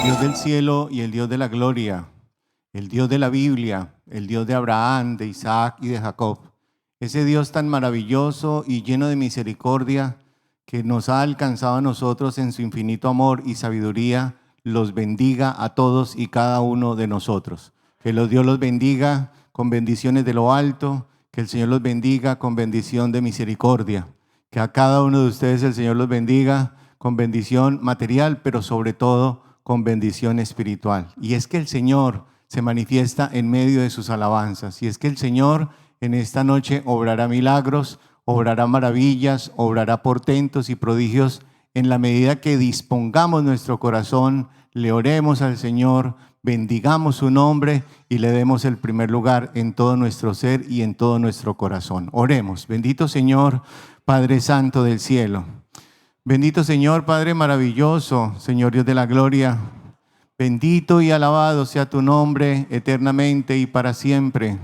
Dios del cielo y el Dios de la gloria, el Dios de la Biblia, el Dios de Abraham, de Isaac y de Jacob, ese Dios tan maravilloso y lleno de misericordia que nos ha alcanzado a nosotros en su infinito amor y sabiduría, los bendiga a todos y cada uno de nosotros. Que Dios los bendiga con bendiciones de lo alto, que el Señor los bendiga con bendición de misericordia, que a cada uno de ustedes el Señor los bendiga con bendición material, pero sobre todo con bendición espiritual. Y es que el Señor se manifiesta en medio de sus alabanzas. Y es que el Señor en esta noche obrará milagros, obrará maravillas, obrará portentos y prodigios en la medida que dispongamos nuestro corazón, le oremos al Señor, bendigamos su nombre y le demos el primer lugar en todo nuestro ser y en todo nuestro corazón. Oremos. Bendito Señor, Padre Santo del cielo. Bendito Señor, Padre maravilloso, Señor Dios de la gloria. Bendito y alabado sea tu nombre eternamente y para siempre.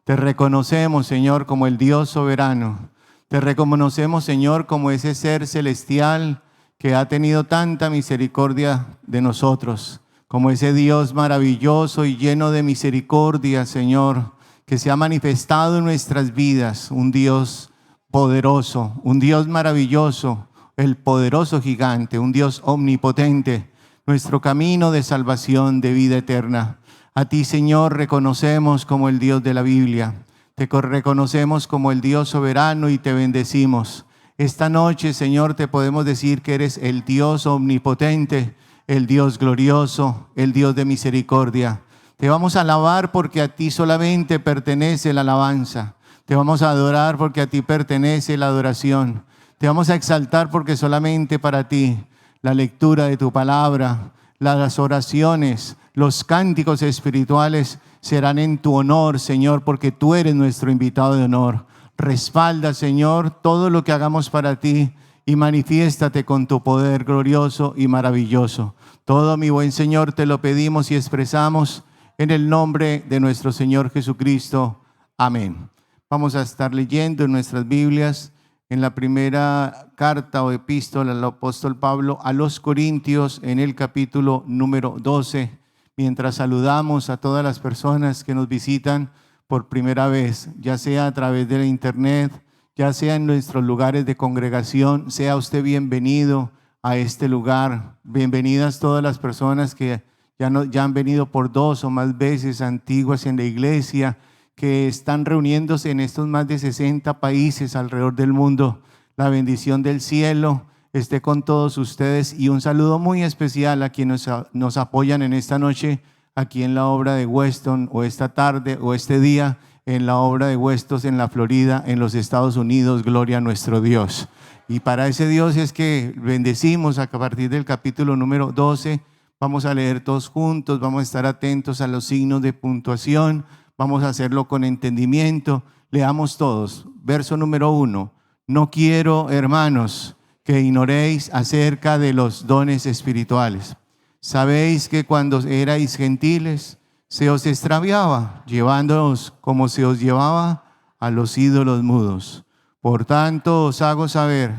Te reconocemos, Señor, como el Dios soberano. Te reconocemos, Señor, como ese ser celestial que ha tenido tanta misericordia de nosotros, como ese Dios maravilloso y lleno de misericordia, Señor, que se ha manifestado en nuestras vidas, un Dios poderoso, un Dios maravilloso, el poderoso gigante, un Dios omnipotente, nuestro camino de salvación, de vida eterna. A ti, Señor, reconocemos como el Dios de la Biblia, te reconocemos como el Dios soberano y te bendecimos. Esta noche, Señor, te podemos decir que eres el Dios omnipotente, el Dios glorioso, el Dios de misericordia. Te vamos a alabar porque a ti solamente pertenece la alabanza. Te vamos a adorar porque a ti pertenece la adoración. Te vamos a exaltar porque solamente para ti la lectura de tu palabra, las oraciones, los cánticos espirituales serán en tu honor, Señor, porque tú eres nuestro invitado de honor. Respalda, Señor, todo lo que hagamos para ti y manifiéstate con tu poder glorioso y maravilloso. Todo, mi buen Señor, te lo pedimos y expresamos en el nombre de nuestro Señor Jesucristo. Amén. Vamos a estar leyendo en nuestras Biblias en la primera carta o epístola del apóstol Pablo a los Corintios, en el capítulo número 12, mientras saludamos a todas las personas que nos visitan por primera vez, ya sea a través de la internet, ya sea en nuestros lugares de congregación. Sea usted bienvenido a este lugar. Bienvenidas todas las personas que ya han venido por 2 o más veces, antiguas en la iglesia, que están reuniéndose en estos más de 60 países alrededor del mundo. La bendición del cielo esté con todos ustedes y un saludo muy especial a quienes nos apoyan en esta noche aquí en la obra de Weston, o esta tarde o este día en la obra de Weston en la Florida, en los Estados Unidos. Gloria a nuestro Dios. Y para ese Dios es que bendecimos a partir del capítulo número 12. Vamos a leer todos juntos, vamos a estar atentos a los signos de puntuación, vamos a hacerlo con entendimiento. Leamos todos. Verso número 1. No quiero, hermanos, que ignoréis acerca de los dones espirituales. Sabéis que cuando erais gentiles se os extraviaba, llevándoos como se os llevaba a los ídolos mudos. Por tanto os hago saber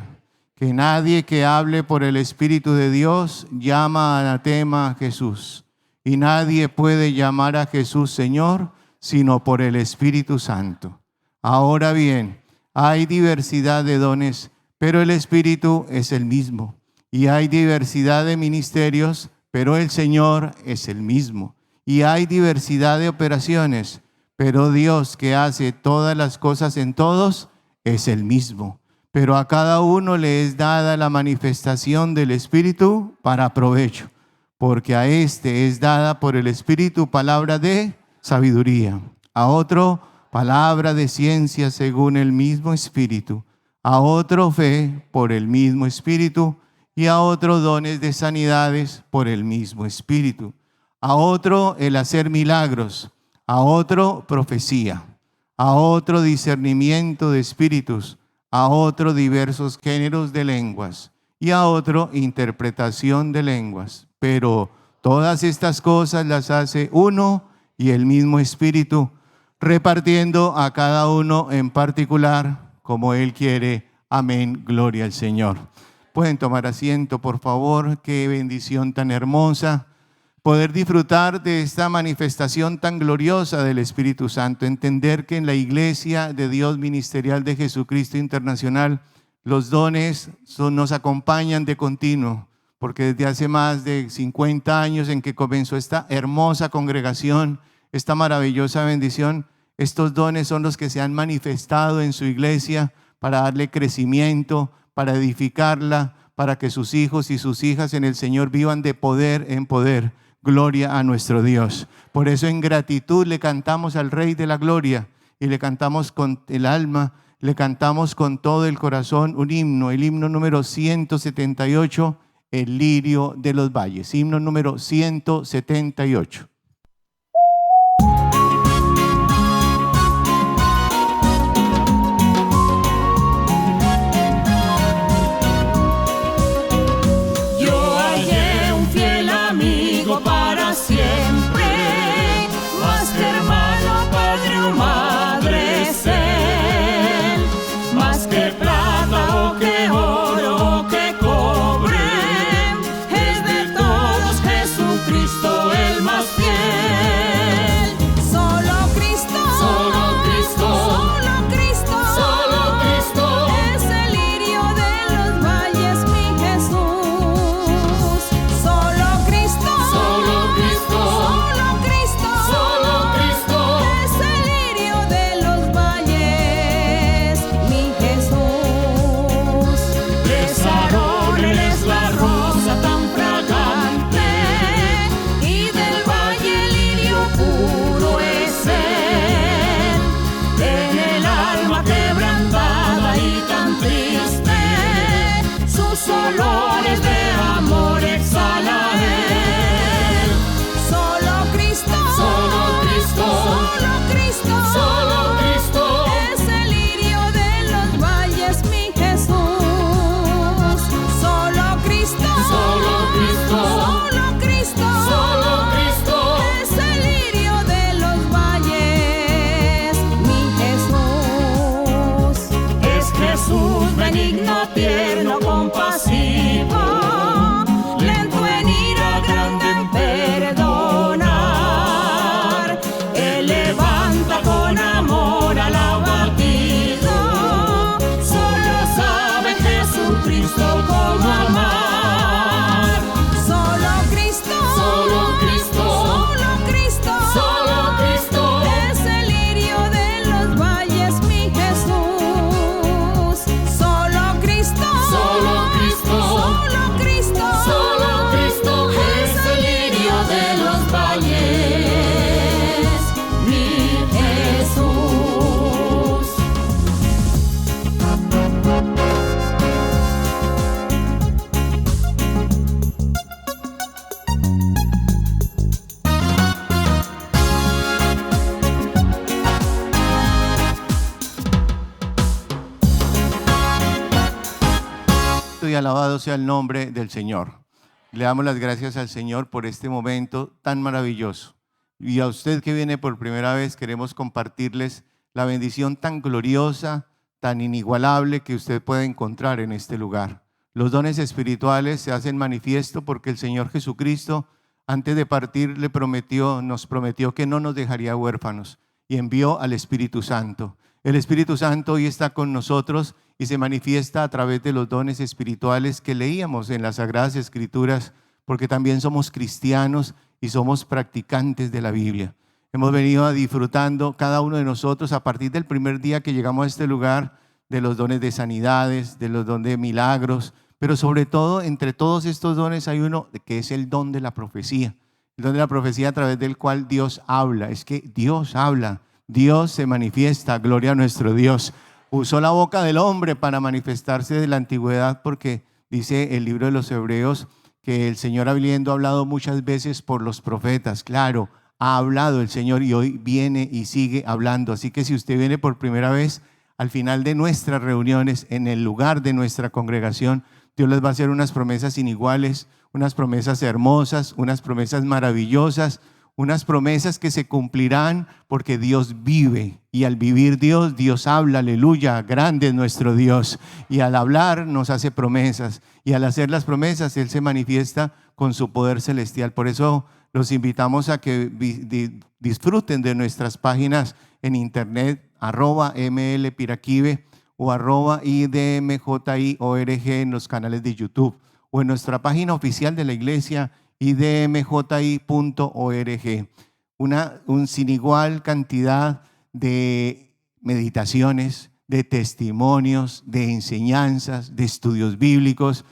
que nadie que hable por el Espíritu de Dios llama anatema a Jesús, y nadie puede llamar a Jesús Señor sino por el Espíritu Santo. Ahora bien, hay diversidad de dones, pero el Espíritu es el mismo. Y hay diversidad de ministerios, pero el Señor es el mismo. Y hay diversidad de operaciones, pero Dios, que hace todas las cosas en todos, es el mismo. Pero a cada uno le es dada la manifestación del Espíritu para provecho, porque a este es dada por el Espíritu palabra de sabiduría, a otro palabra de ciencia según el mismo Espíritu, a otro fe por el mismo Espíritu, y a otro dones de sanidades por el mismo Espíritu, a otro el hacer milagros, a otro profecía, a otro discernimiento de espíritus, a otro diversos géneros de lenguas, y a otro interpretación de lenguas. Pero todas estas cosas las hace uno y el mismo Espíritu, repartiendo a cada uno en particular como Él quiere. Amén. Gloria al Señor. Pueden tomar asiento, por favor. Qué bendición tan hermosa poder disfrutar de esta manifestación tan gloriosa del Espíritu Santo, entender que en la Iglesia de Dios Ministerial de Jesucristo Internacional los dones nos acompañan de continuo, porque desde hace más de 50 años en que comenzó esta hermosa congregación, esta maravillosa bendición, estos dones son los que se han manifestado en su iglesia para darle crecimiento, para edificarla, para que sus hijos y sus hijas en el Señor vivan de poder en poder. Gloria a nuestro Dios. Por eso en gratitud le cantamos al Rey de la Gloria y le cantamos con el alma, le cantamos con todo el corazón un himno, el himno número 178, el lirio de los valles, himno número 178. Para siempre, más que hermano, padre o madre es Él, más que plata o que oro o que cobre, es de todos Jesucristo el más fiel. Solo Cristo, solo Cristo, solo Cristo, solo Cristo, es el lirio de los valles, mi Jesús. Solo Cristo, solo Cristo, es el lirio de los valles, mi Jesús. De Sarón Él es la rosa tan fragante, y del valle el lirio puro es Él. En el alma quebrantada y tan triste, sus olores de amor exhala Él. Solo Cristo, solo Cristo, solo Cristo, solo Cristo, es el lirio de los valles, mi Jesús. Solo Cristo, solo Cristo, solo Cristo, solo Cristo, es el lirio de los valles, mi Jesús. Es Jesús benigno, tierno, compasivo, lento en ira, grande en perdonar. Él levanta con amor al abatido, solo sabe Jesucristo cómo amar. Solo Cristo, solo Cristo, solo Cristo, solo Cristo, es el lirio de los valles, mi Jesús. Solo Cristo, solo Cristo, solo Cristo, solo Cristo, es el lirio de los valles, mi Jesús. Y alabado sea el nombre del Señor. Le damos las gracias al Señor por este momento tan maravilloso. Y a usted que viene por primera vez, queremos compartirles la bendición tan gloriosa, tan inigualable que usted puede encontrar en este lugar. Los dones espirituales se hacen manifiesto porque el Señor Jesucristo, antes de partir, nos prometió que no nos dejaría huérfanos y envió al Espíritu Santo. El Espíritu Santo hoy está con nosotros y se manifiesta a través de los dones espirituales que leíamos en las Sagradas Escrituras, porque también somos cristianos y somos practicantes de la Biblia. Hemos venido disfrutando cada uno de nosotros a partir del primer día que llegamos a este lugar de los dones de sanidades, de los dones de milagros, pero sobre todo entre todos estos dones hay uno que es el don de la profecía. El don de la profecía a través del cual Dios habla. Es que Dios habla, Dios se manifiesta, gloria a nuestro Dios. Usó la boca del hombre para manifestarse de la antigüedad, porque dice el libro de los Hebreos que el Señor habiendo hablado muchas veces por los profetas. Claro, ha hablado el Señor y hoy viene y sigue hablando. Así que si usted viene por primera vez, al final de nuestras reuniones, en el lugar de nuestra congregación, Dios les va a hacer unas promesas iniguales, unas promesas hermosas, unas promesas maravillosas, unas promesas que se cumplirán porque Dios vive. Y al vivir Dios, Dios habla, aleluya, grande es nuestro Dios. Y al hablar nos hace promesas. Y al hacer las promesas, Él se manifiesta con su poder celestial. Por eso los invitamos a que disfruten de nuestras páginas en internet, @mlpiraquive o @idmjiorg en los canales de YouTube, o en nuestra página oficial de la iglesia, idmji.org. Un sin igual cantidad de meditaciones, de testimonios, de enseñanzas, de estudios bíblicos,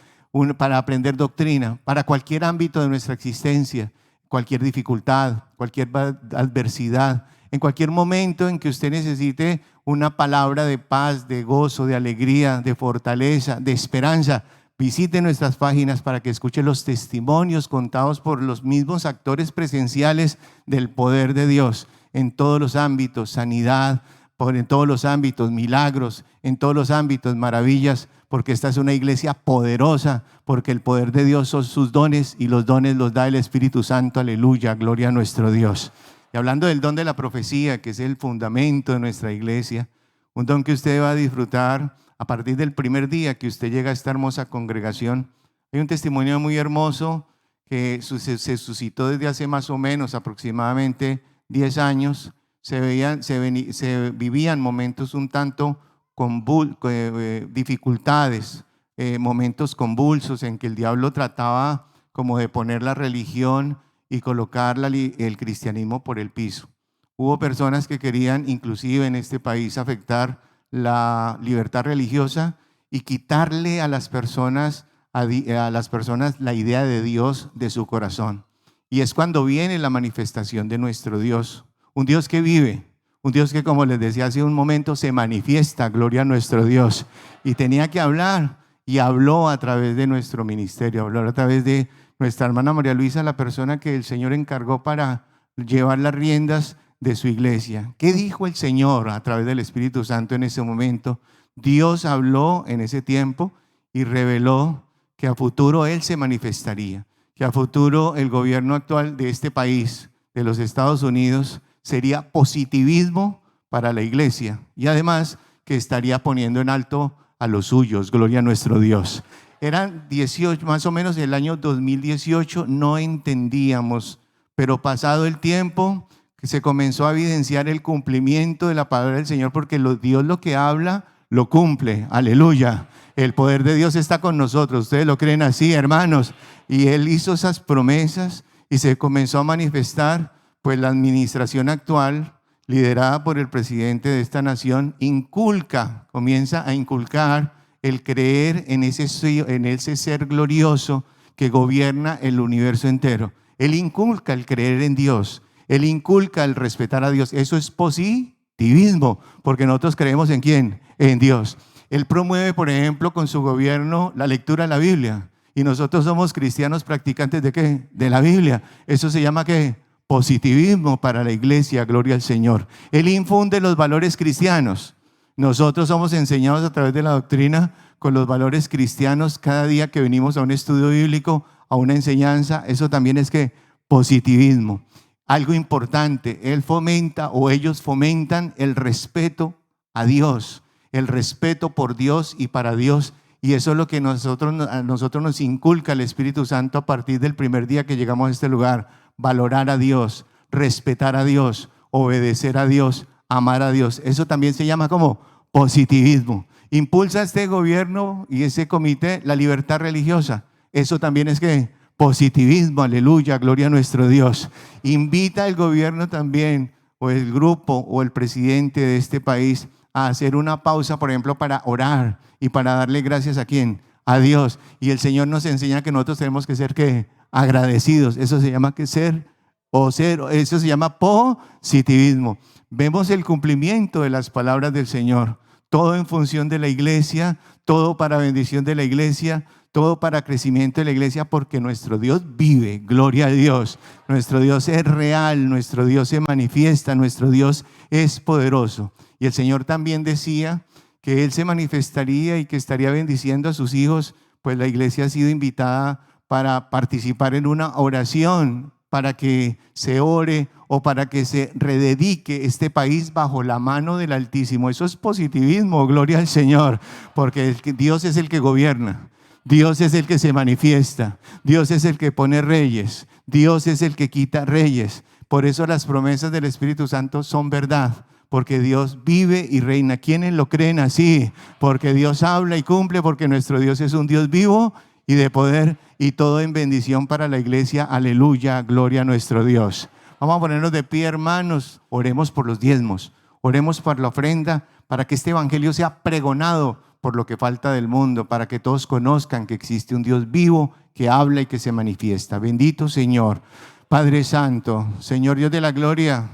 para aprender doctrina, para cualquier ámbito de nuestra existencia, cualquier dificultad, cualquier adversidad, en cualquier momento en que usted necesite una palabra de paz, de gozo, de alegría, de fortaleza, de esperanza. Visite nuestras páginas para que escuche los testimonios contados por los mismos actores presenciales del poder de Dios en todos los ámbitos, sanidad, en todos los ámbitos, milagros, en todos los ámbitos, maravillas, porque esta es una iglesia poderosa, porque el poder de Dios son sus dones y los dones los da el Espíritu Santo, aleluya, gloria a nuestro Dios. Y hablando del don de la profecía, que es el fundamento de nuestra iglesia, un don que usted va a disfrutar a partir del primer día que usted llega a esta hermosa congregación. Hay un testimonio muy hermoso que se suscitó desde hace más o menos aproximadamente 10 años. Se vivían momentos un tanto dificultades, momentos convulsos en que el diablo trataba como de poner la religión y colocar el cristianismo por el piso. Hubo personas que querían inclusive en este país afectar la libertad religiosa y quitarle a las personas la idea de Dios de su corazón. Y es cuando viene la manifestación de nuestro Dios, un Dios que vive, un Dios que, como les decía hace un momento, se manifiesta, gloria a nuestro Dios. Y tenía que hablar, y habló a través de nuestro ministerio, habló a través de nuestra hermana María Luisa, la persona que el Señor encargó para llevar las riendas de su iglesia. ¿Qué dijo el Señor a través del Espíritu Santo en ese momento? Dios habló en ese tiempo y reveló que a futuro Él se manifestaría, que a futuro el gobierno actual de este país, de los Estados Unidos, sería positivismo para la iglesia y además que estaría poniendo en alto a los suyos, gloria a nuestro Dios. Eran 18, más o menos el año 2018, no entendíamos, pero pasado el tiempo se comenzó a evidenciar el cumplimiento de la palabra del Señor, porque Dios lo que habla, lo cumple, aleluya. El poder de Dios está con nosotros, ustedes lo creen así, hermanos, y Él hizo esas promesas y se comenzó a manifestar. Pues la administración actual, liderada por el presidente de esta nación, comienza a inculcar el creer en ese ser glorioso que gobierna el universo entero. Él inculca el creer en Dios, Él inculca el respetar a Dios. Eso es positivismo, porque nosotros creemos ¿en quién? En Dios. Él promueve, por ejemplo, con su gobierno la lectura de la Biblia, y nosotros somos cristianos practicantes ¿de qué? De la Biblia. Eso se llama ¿qué? Positivismo para la iglesia, gloria al Señor. Él infunde los valores cristianos. Nosotros somos enseñados a través de la doctrina con los valores cristianos cada día que venimos a un estudio bíblico, a una enseñanza. Eso también es que positivismo. Algo importante, él fomenta o ellos fomentan el respeto a Dios, el respeto por Dios y para Dios. Y eso es lo que a nosotros nos inculca el Espíritu Santo a partir del primer día que llegamos a este lugar. Valorar a Dios, respetar a Dios, obedecer a Dios, amar a Dios. Eso también se llama como positivismo. Impulsa este gobierno y ese comité la libertad religiosa. Eso también es que positivismo, aleluya, gloria a nuestro Dios. Invita al gobierno también, o el grupo o el presidente de este país, a hacer una pausa, por ejemplo, para orar y para darle gracias ¿a quién? A Dios. Y el Señor nos enseña que nosotros tenemos que ser ¿qué? Agradecidos. Eso se llama eso se llama positivismo. Vemos el cumplimiento de las palabras del Señor. Todo en función de la iglesia, todo para bendición de la iglesia, todo para crecimiento de la iglesia, porque nuestro Dios vive, gloria a Dios. Nuestro Dios es real, nuestro Dios se manifiesta, nuestro Dios es poderoso. Y el Señor también decía que Él se manifestaría y que estaría bendiciendo a sus hijos, pues la iglesia ha sido invitada para participar en una oración para que se ore o para que se rededique este país bajo la mano del Altísimo. Eso es positivismo, gloria al Señor, porque Dios es el que gobierna. Dios es el que se manifiesta, Dios es el que pone reyes, Dios es el que quita reyes. Por eso las promesas del Espíritu Santo son verdad, porque Dios vive y reina. ¿Quiénes lo creen así? Porque Dios habla y cumple, porque nuestro Dios es un Dios vivo y de poder, y todo en bendición para la iglesia. Aleluya, gloria a nuestro Dios. Vamos a ponernos de pie, hermanos, oremos por los diezmos, oremos por la ofrenda, para que este evangelio sea pregonado por lo que falta del mundo, para que todos conozcan que existe un Dios vivo que habla y que se manifiesta. Bendito Señor, Padre Santo, Señor Dios de la gloria,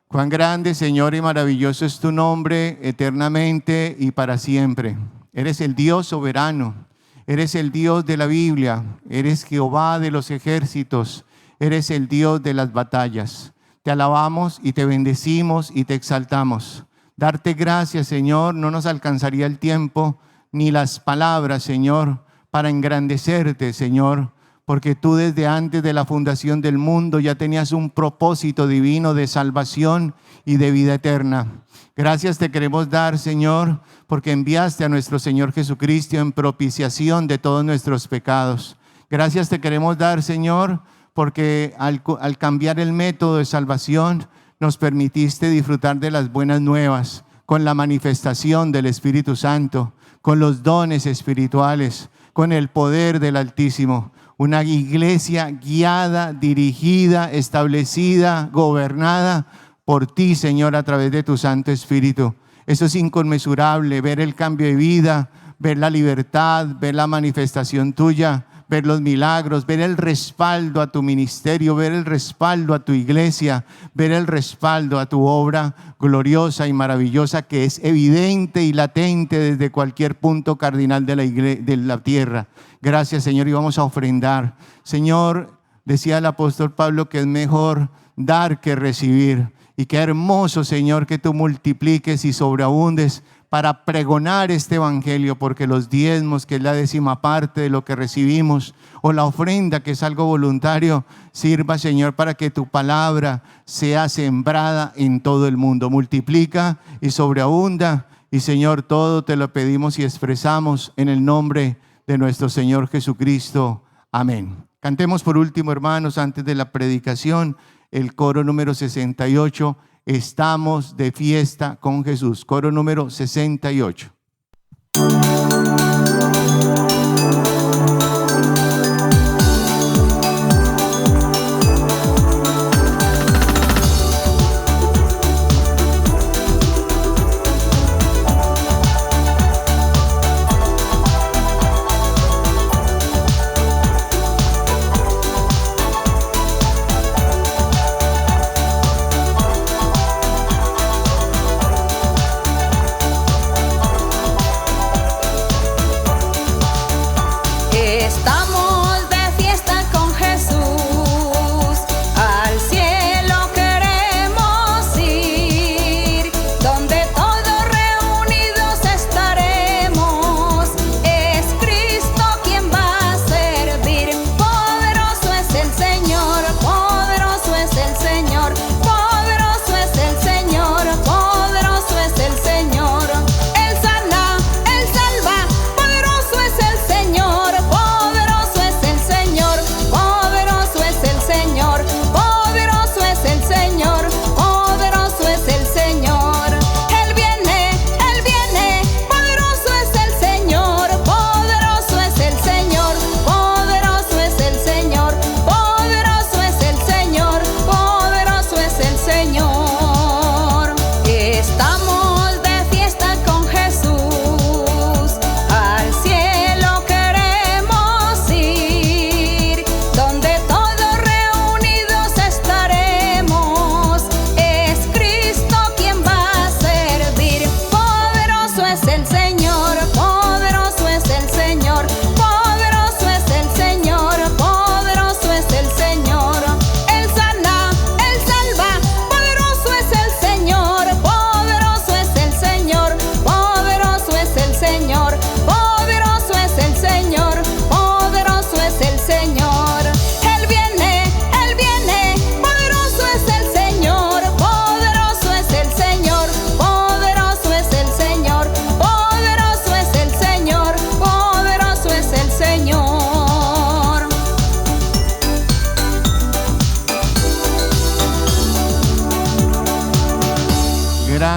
cuán grande, Señor, y maravilloso es tu nombre eternamente y para siempre. Eres el Dios soberano, eres el Dios de la Biblia, eres Jehová de los ejércitos, eres el Dios de las batallas. Te alabamos y te bendecimos y te exaltamos. Darte gracias, Señor, no nos alcanzaría el tiempo ni las palabras, Señor, para engrandecerte, Señor, porque tú desde antes de la fundación del mundo ya tenías un propósito divino de salvación y de vida eterna. Gracias te queremos dar, Señor, porque enviaste a nuestro Señor Jesucristo en propiciación de todos nuestros pecados. Gracias te queremos dar, Señor, porque al cambiar el método de salvación, nos permitiste disfrutar de las buenas nuevas, con la manifestación del Espíritu Santo, con los dones espirituales, con el poder del Altísimo. Una iglesia guiada, dirigida, establecida, gobernada por ti, Señor, a través de tu Santo Espíritu. Eso es inconmensurable, ver el cambio de vida, ver la libertad, ver la manifestación tuya, ver los milagros, ver el respaldo a tu ministerio, ver el respaldo a tu iglesia, ver el respaldo a tu obra gloriosa y maravillosa que es evidente y latente desde cualquier punto cardinal de la tierra. Gracias, Señor, y vamos a ofrendar. Señor, decía el apóstol Pablo que es mejor dar que recibir. Y qué hermoso, Señor, que tú multipliques y sobreabundes para pregonar este evangelio, porque los diezmos, que es la 10ª parte de lo que recibimos, o la ofrenda, que es algo voluntario, sirva, Señor, para que tu palabra sea sembrada en todo el mundo. Multiplica y sobreabunda, y Señor, todo te lo pedimos y expresamos en el nombre de nuestro Señor Jesucristo. Amén. Cantemos por último, hermanos, antes de la predicación, el coro número 68. Estamos de fiesta con Jesús. Coro número 68.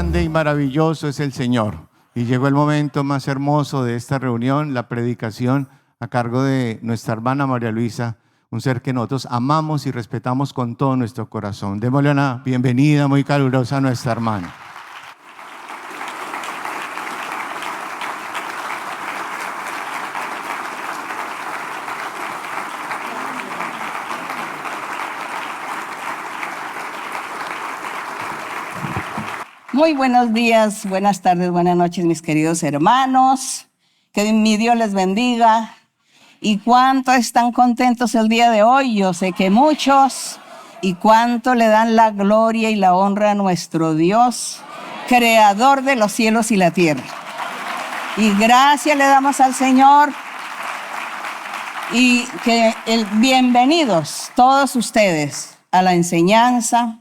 grande y maravilloso es el Señor. Y llegó el momento más hermoso de esta reunión, la predicación a cargo de nuestra hermana María Luisa, un ser que nosotros amamos y respetamos con todo nuestro corazón. Démosle una bienvenida muy calurosa a nuestra hermana. Muy buenos días, buenas tardes, buenas noches, mis queridos hermanos. Que mi Dios les bendiga. ¿Y cuánto están contentos el día de hoy? Yo sé que muchos. ¿Y cuánto le dan la gloria y la honra a nuestro Dios, creador de los cielos y la tierra? Y gracias le damos al Señor. Y bienvenidos todos ustedes a la enseñanza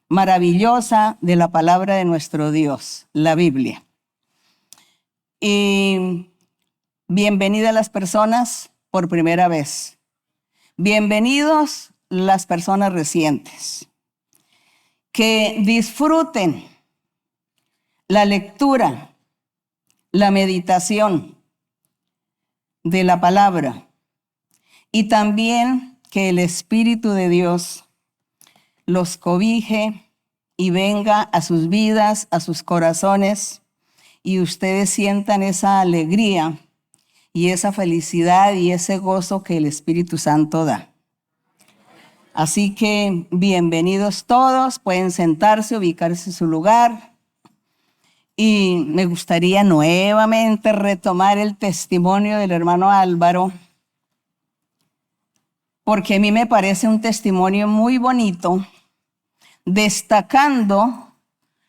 maravillosa de la palabra de nuestro Dios, la Biblia. Y bienvenidas las personas por primera vez. Bienvenidos las personas recientes. Que disfruten la lectura, la meditación de la palabra y también que el Espíritu de Dios los cobije y venga a sus vidas, a sus corazones, y ustedes sientan esa alegría y esa felicidad y ese gozo que el Espíritu Santo da. Así que bienvenidos todos, pueden sentarse, ubicarse en su lugar. Y me gustaría nuevamente retomar el testimonio del hermano Álvaro, porque a mí me parece un testimonio muy bonito, destacando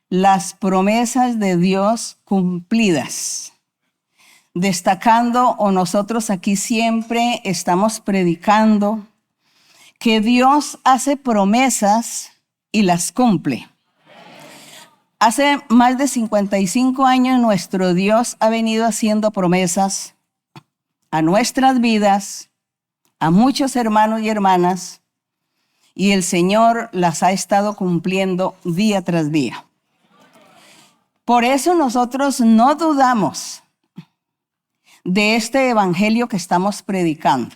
las promesas de Dios cumplidas. Destacando, o nosotros aquí siempre estamos predicando, que Dios hace promesas y las cumple. Hace más de 55 años nuestro Dios ha venido haciendo promesas a nuestras vidas, a muchos hermanos y hermanas, y el Señor las ha estado cumpliendo día tras día. Por eso nosotros no dudamos de este evangelio que estamos predicando.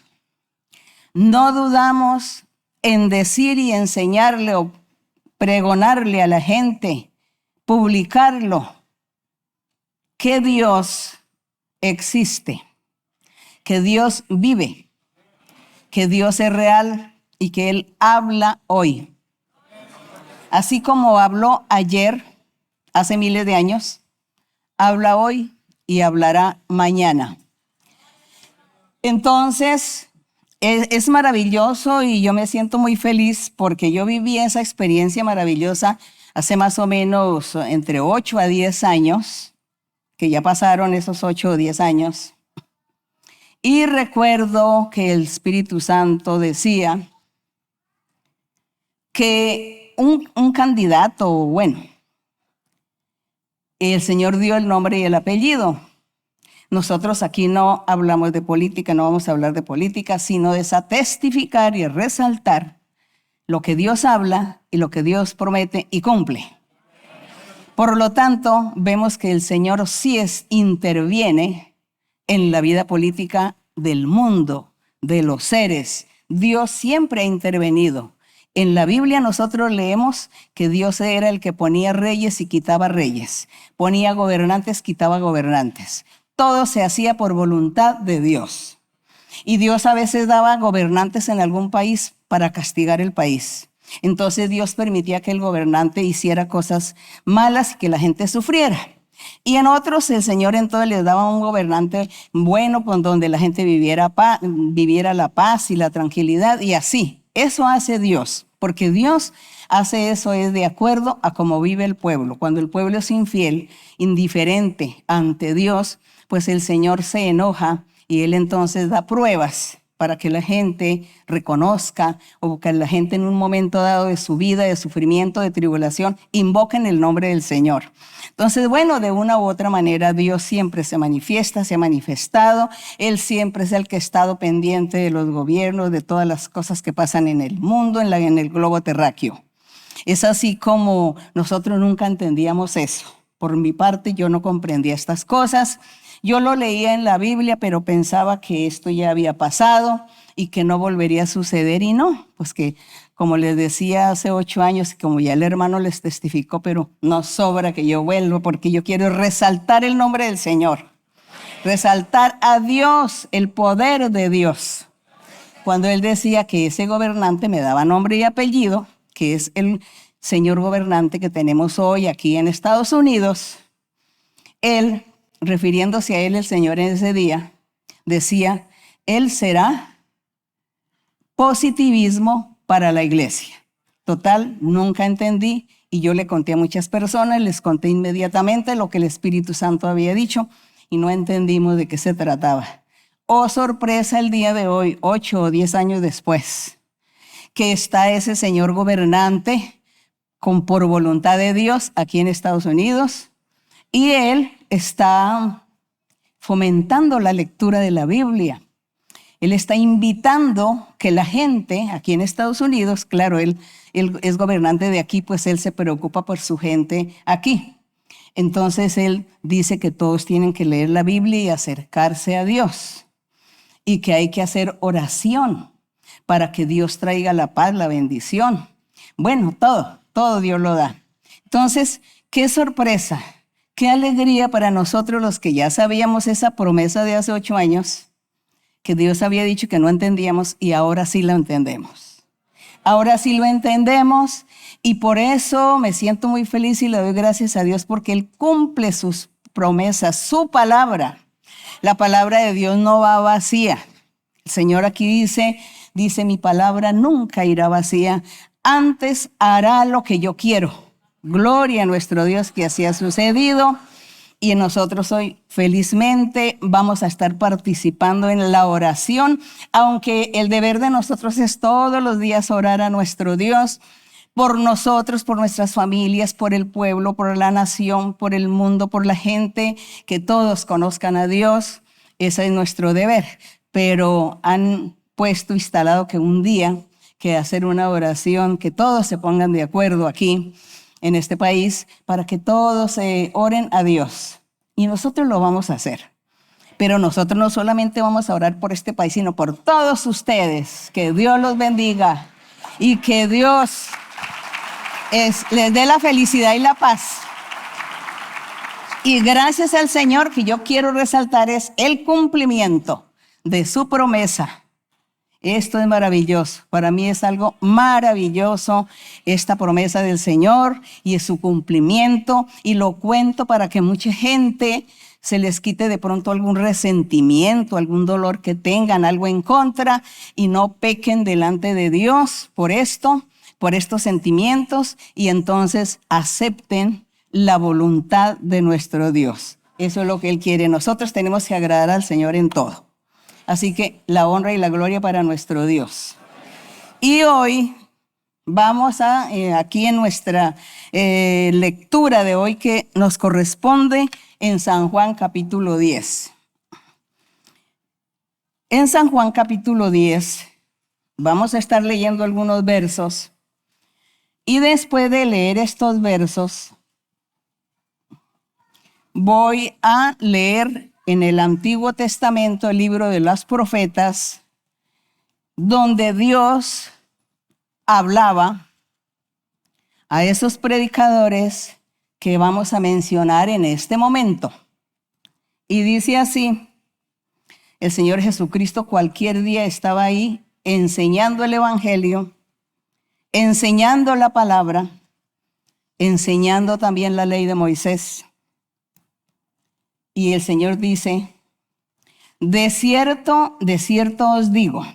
No dudamos en decir y enseñarle o pregonarle a la gente, publicarlo, que Dios existe, que Dios vive, que Dios es real y que Él habla hoy. Así como habló ayer, hace miles de años, habla hoy y hablará mañana. Entonces, es maravilloso y yo me siento muy feliz porque yo viví esa experiencia maravillosa hace más o menos entre 8 a 10 años, que ya pasaron esos 8 o 10 años. Y recuerdo que el Espíritu Santo decía que un candidato, bueno, el Señor dio el nombre y el apellido. Nosotros aquí no hablamos de política, no vamos a hablar de política, sino de testificar y resaltar lo que Dios habla y lo que Dios promete y cumple. Por lo tanto, vemos que el Señor sí interviene en la vida política del mundo, de los seres. Dios siempre ha intervenido. En la Biblia nosotros leemos que Dios era el que ponía reyes y quitaba reyes, ponía gobernantes, quitaba gobernantes. Todo se hacía por voluntad de Dios. Y Dios a veces daba gobernantes en algún país para castigar el país. Entonces Dios permitía que el gobernante hiciera cosas malas y que la gente sufriera. Y en otros el Señor entonces les daba un gobernante bueno, pues, donde la gente viviera la paz y la tranquilidad, y así. Eso hace Dios, porque Dios hace eso es de acuerdo a cómo vive el pueblo. Cuando el pueblo es infiel, indiferente ante Dios, pues el Señor se enoja y Él entonces da pruebas para que la gente reconozca, o que la gente en un momento dado de su vida, de sufrimiento, de tribulación, invoquen el nombre del Señor. Entonces, bueno, de una u otra manera Dios siempre se manifiesta, se ha manifestado. Él siempre es el que ha estado pendiente de los gobiernos, de todas las cosas que pasan en el mundo, en el globo terráqueo. Es así como nosotros nunca entendíamos eso. Por mi parte, yo no comprendía estas cosas. Yo lo leía en la Biblia, pero pensaba que esto ya había pasado y que no volvería a suceder. Y no, pues que como les decía hace 8 años, como ya el hermano les testificó, pero no sobra que yo vuelva porque yo quiero resaltar el nombre del Señor. Resaltar a Dios, el poder de Dios. Cuando él decía que ese gobernante me daba nombre y apellido, que es el señor gobernante que tenemos hoy aquí en Estados Unidos, él, refiriéndose a él, el Señor en ese día, decía, él será positivismo para la iglesia. Total, nunca entendí y yo le conté a muchas personas, les conté inmediatamente lo que el Espíritu Santo había dicho y no entendimos de qué se trataba. Oh, sorpresa el día de hoy, 8 o 10 años después, que está ese señor gobernante por voluntad de Dios aquí en Estados Unidos y él está fomentando la lectura de la Biblia. Él está invitando que la gente aquí en Estados Unidos, claro, él es gobernante de aquí, pues él se preocupa por su gente aquí. Entonces él dice que todos tienen que leer la Biblia y acercarse a Dios y que hay que hacer oración para que Dios traiga la paz, la bendición. Bueno, todo Dios lo da. Entonces, qué sorpresa, qué alegría para nosotros los que ya sabíamos esa promesa de hace 8 años, que Dios había dicho que no entendíamos y ahora sí lo entendemos. Ahora sí lo entendemos y por eso me siento muy feliz y le doy gracias a Dios porque Él cumple sus promesas, su palabra. La palabra de Dios no va vacía. El Señor aquí dice, mi palabra nunca irá vacía, antes hará lo que yo quiero. Gloria a nuestro Dios que así ha sucedido. Y nosotros hoy felizmente vamos a estar participando en la oración, aunque el deber de nosotros es todos los días orar a nuestro Dios por nosotros, por nuestras familias, por el pueblo, por la nación, por el mundo, por la gente, que todos conozcan a Dios. Ese es nuestro deber. Pero han instalado que un día que hacer una oración, que todos se pongan de acuerdo aquí en este país para que todos oren a Dios. Y nosotros lo vamos a hacer. Pero nosotros no solamente vamos a orar por este país, sino por todos ustedes. Que Dios los bendiga y que Dios les dé la felicidad y la paz. Y gracias al Señor, que yo quiero resaltar es el cumplimiento de su promesa. Esto es maravilloso. Para mí es algo maravilloso esta promesa del Señor y es su cumplimiento. Y lo cuento para que mucha gente se les quite de pronto algún resentimiento, algún dolor que tengan, algo en contra y no pequen delante de Dios por esto, por estos sentimientos y entonces acepten la voluntad de nuestro Dios. Eso es lo que Él quiere. Nosotros tenemos que agradar al Señor en todo. Así que la honra y la gloria para nuestro Dios. Y hoy vamos aquí en nuestra lectura de hoy que nos corresponde en San Juan capítulo 10. En San Juan capítulo 10 vamos a estar leyendo algunos versos y después de leer estos versos voy a leer en el Antiguo Testamento, el libro de los profetas, donde Dios hablaba a esos predicadores que vamos a mencionar en este momento. Y dice así, el Señor Jesucristo cualquier día estaba ahí enseñando el Evangelio, enseñando la palabra, enseñando también la ley de Moisés. Y el Señor dice, de cierto os digo,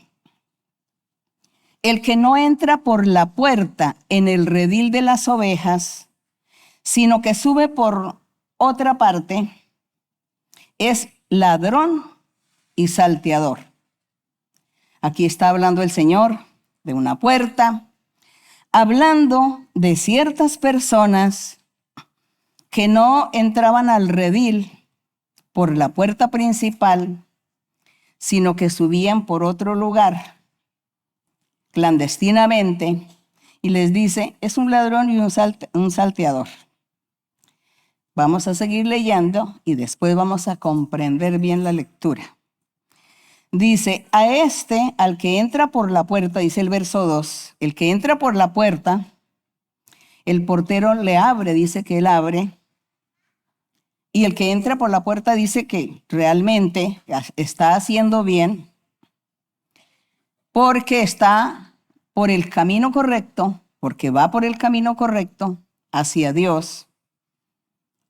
el que no entra por la puerta en el redil de las ovejas, sino que sube por otra parte, es ladrón y salteador. Aquí está hablando el Señor de una puerta, hablando de ciertas personas que no entraban al redil por la puerta principal, sino que subían por otro lugar, clandestinamente, y les dice, es un ladrón y un salteador. Vamos a seguir leyendo y después vamos a comprender bien la lectura. Dice, a este, al que entra por la puerta, dice el verso 2, el que entra por la puerta, el portero le abre, dice que él abre, y el que entra por la puerta dice que realmente está haciendo bien porque está por el camino correcto, porque va por el camino correcto hacia Dios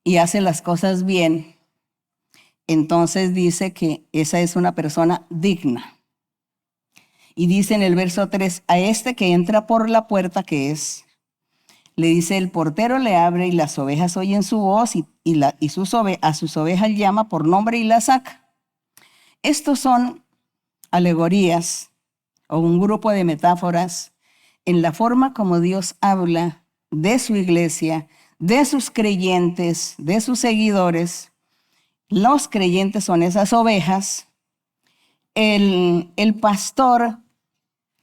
y hace las cosas bien. Entonces dice que esa es una persona digna. Y dice en el verso 3, a este que entra por la puerta, que es, le dice, el portero le abre y las ovejas oyen su voz a sus ovejas llama por nombre y las saca. Estos son alegorías o un grupo de metáforas en la forma como Dios habla de su iglesia, de sus creyentes, de sus seguidores. Los creyentes son esas ovejas. El pastor,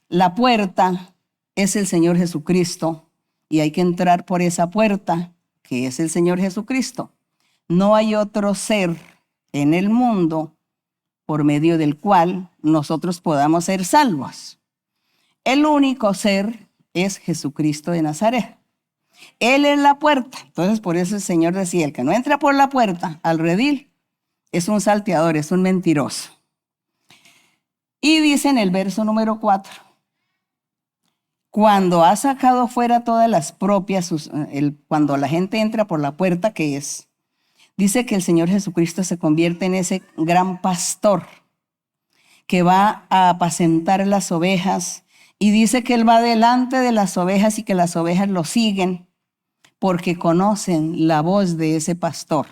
la puerta, es el Señor Jesucristo. Y hay que entrar por esa puerta, que es el Señor Jesucristo. No hay otro ser en el mundo por medio del cual nosotros podamos ser salvos. El único ser es Jesucristo de Nazaret. Él es la puerta. Entonces, por eso el Señor decía, el que no entra por la puerta al redil es un salteador, es un mentiroso. Y dice en el verso número 4, cuando ha sacado fuera todas las propias, cuando la gente entra por la puerta que es, dice que el Señor Jesucristo se convierte en ese gran pastor que va a apacentar las ovejas y dice que Él va delante de las ovejas y que las ovejas lo siguen porque conocen la voz de ese pastor.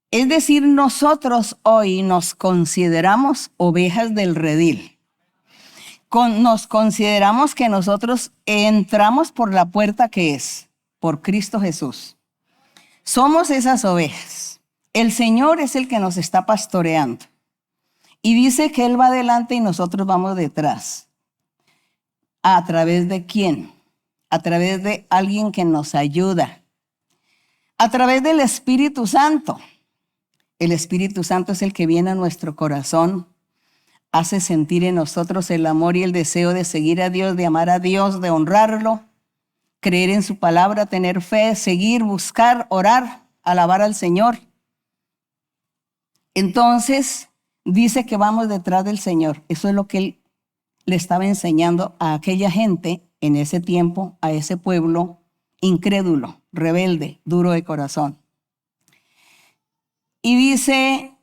Es decir, nosotros hoy nos consideramos ovejas del redil. Nos consideramos que nosotros entramos por la puerta que es, por Cristo Jesús. Somos esas ovejas. El Señor es el que nos está pastoreando. Y dice que Él va adelante y nosotros vamos detrás. ¿A través de quién? A través de alguien que nos ayuda. A través del Espíritu Santo. El Espíritu Santo es el que viene a nuestro corazón, hace sentir en nosotros el amor y el deseo de seguir a Dios, de amar a Dios, de honrarlo, creer en su palabra, tener fe, seguir, buscar, orar, alabar al Señor. Entonces, dice que vamos detrás del Señor. Eso es lo que Él le estaba enseñando a aquella gente en ese tiempo, a ese pueblo incrédulo, rebelde, duro de corazón. Y dice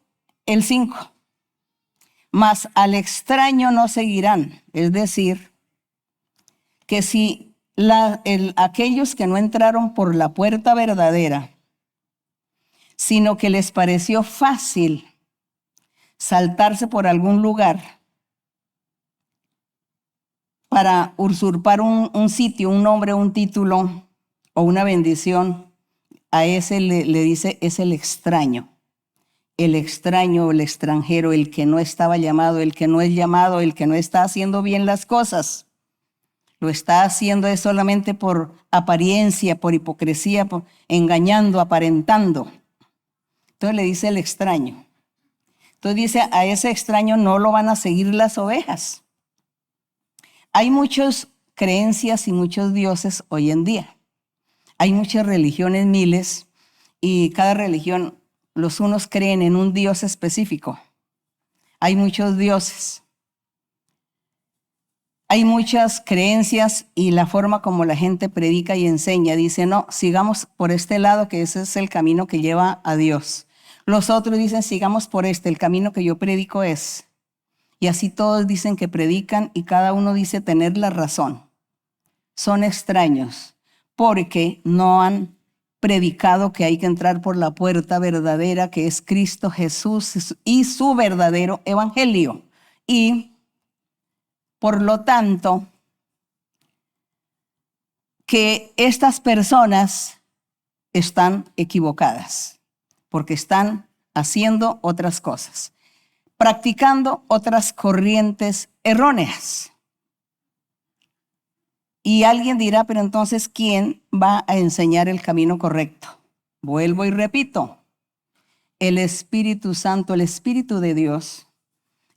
el 5, mas al extraño no seguirán. Es decir, que si aquellos que no entraron por la puerta verdadera, sino que les pareció fácil saltarse por algún lugar para usurpar un sitio, un nombre, un título o una bendición, a ese le dice es el extraño. El extraño, el extranjero, el que no estaba llamado, el que no es llamado, el que no está haciendo bien las cosas. Lo está haciendo es solamente por apariencia, por hipocresía, por engañando, aparentando. Entonces le dice el extraño. Entonces dice, a ese extraño no lo van a seguir las ovejas. Hay muchas creencias y muchos dioses hoy en día. Hay muchas religiones, miles, y cada religión, los unos creen en un Dios específico. Hay muchos dioses. Hay muchas creencias y la forma como la gente predica y enseña. Dice, no, sigamos por este lado, que ese es el camino que lleva a Dios. Los otros dicen, sigamos por el camino que yo predico es. Y así todos dicen que predican y cada uno dice tener la razón. Son extraños porque no han predicado que hay que entrar por la puerta verdadera que es Cristo Jesús y su verdadero evangelio. Y por lo tanto, que estas personas están equivocadas porque están haciendo otras cosas, practicando otras corrientes erróneas. Y alguien dirá, pero entonces, ¿quién va a enseñar el camino correcto? Vuelvo y repito, el Espíritu Santo, el Espíritu de Dios,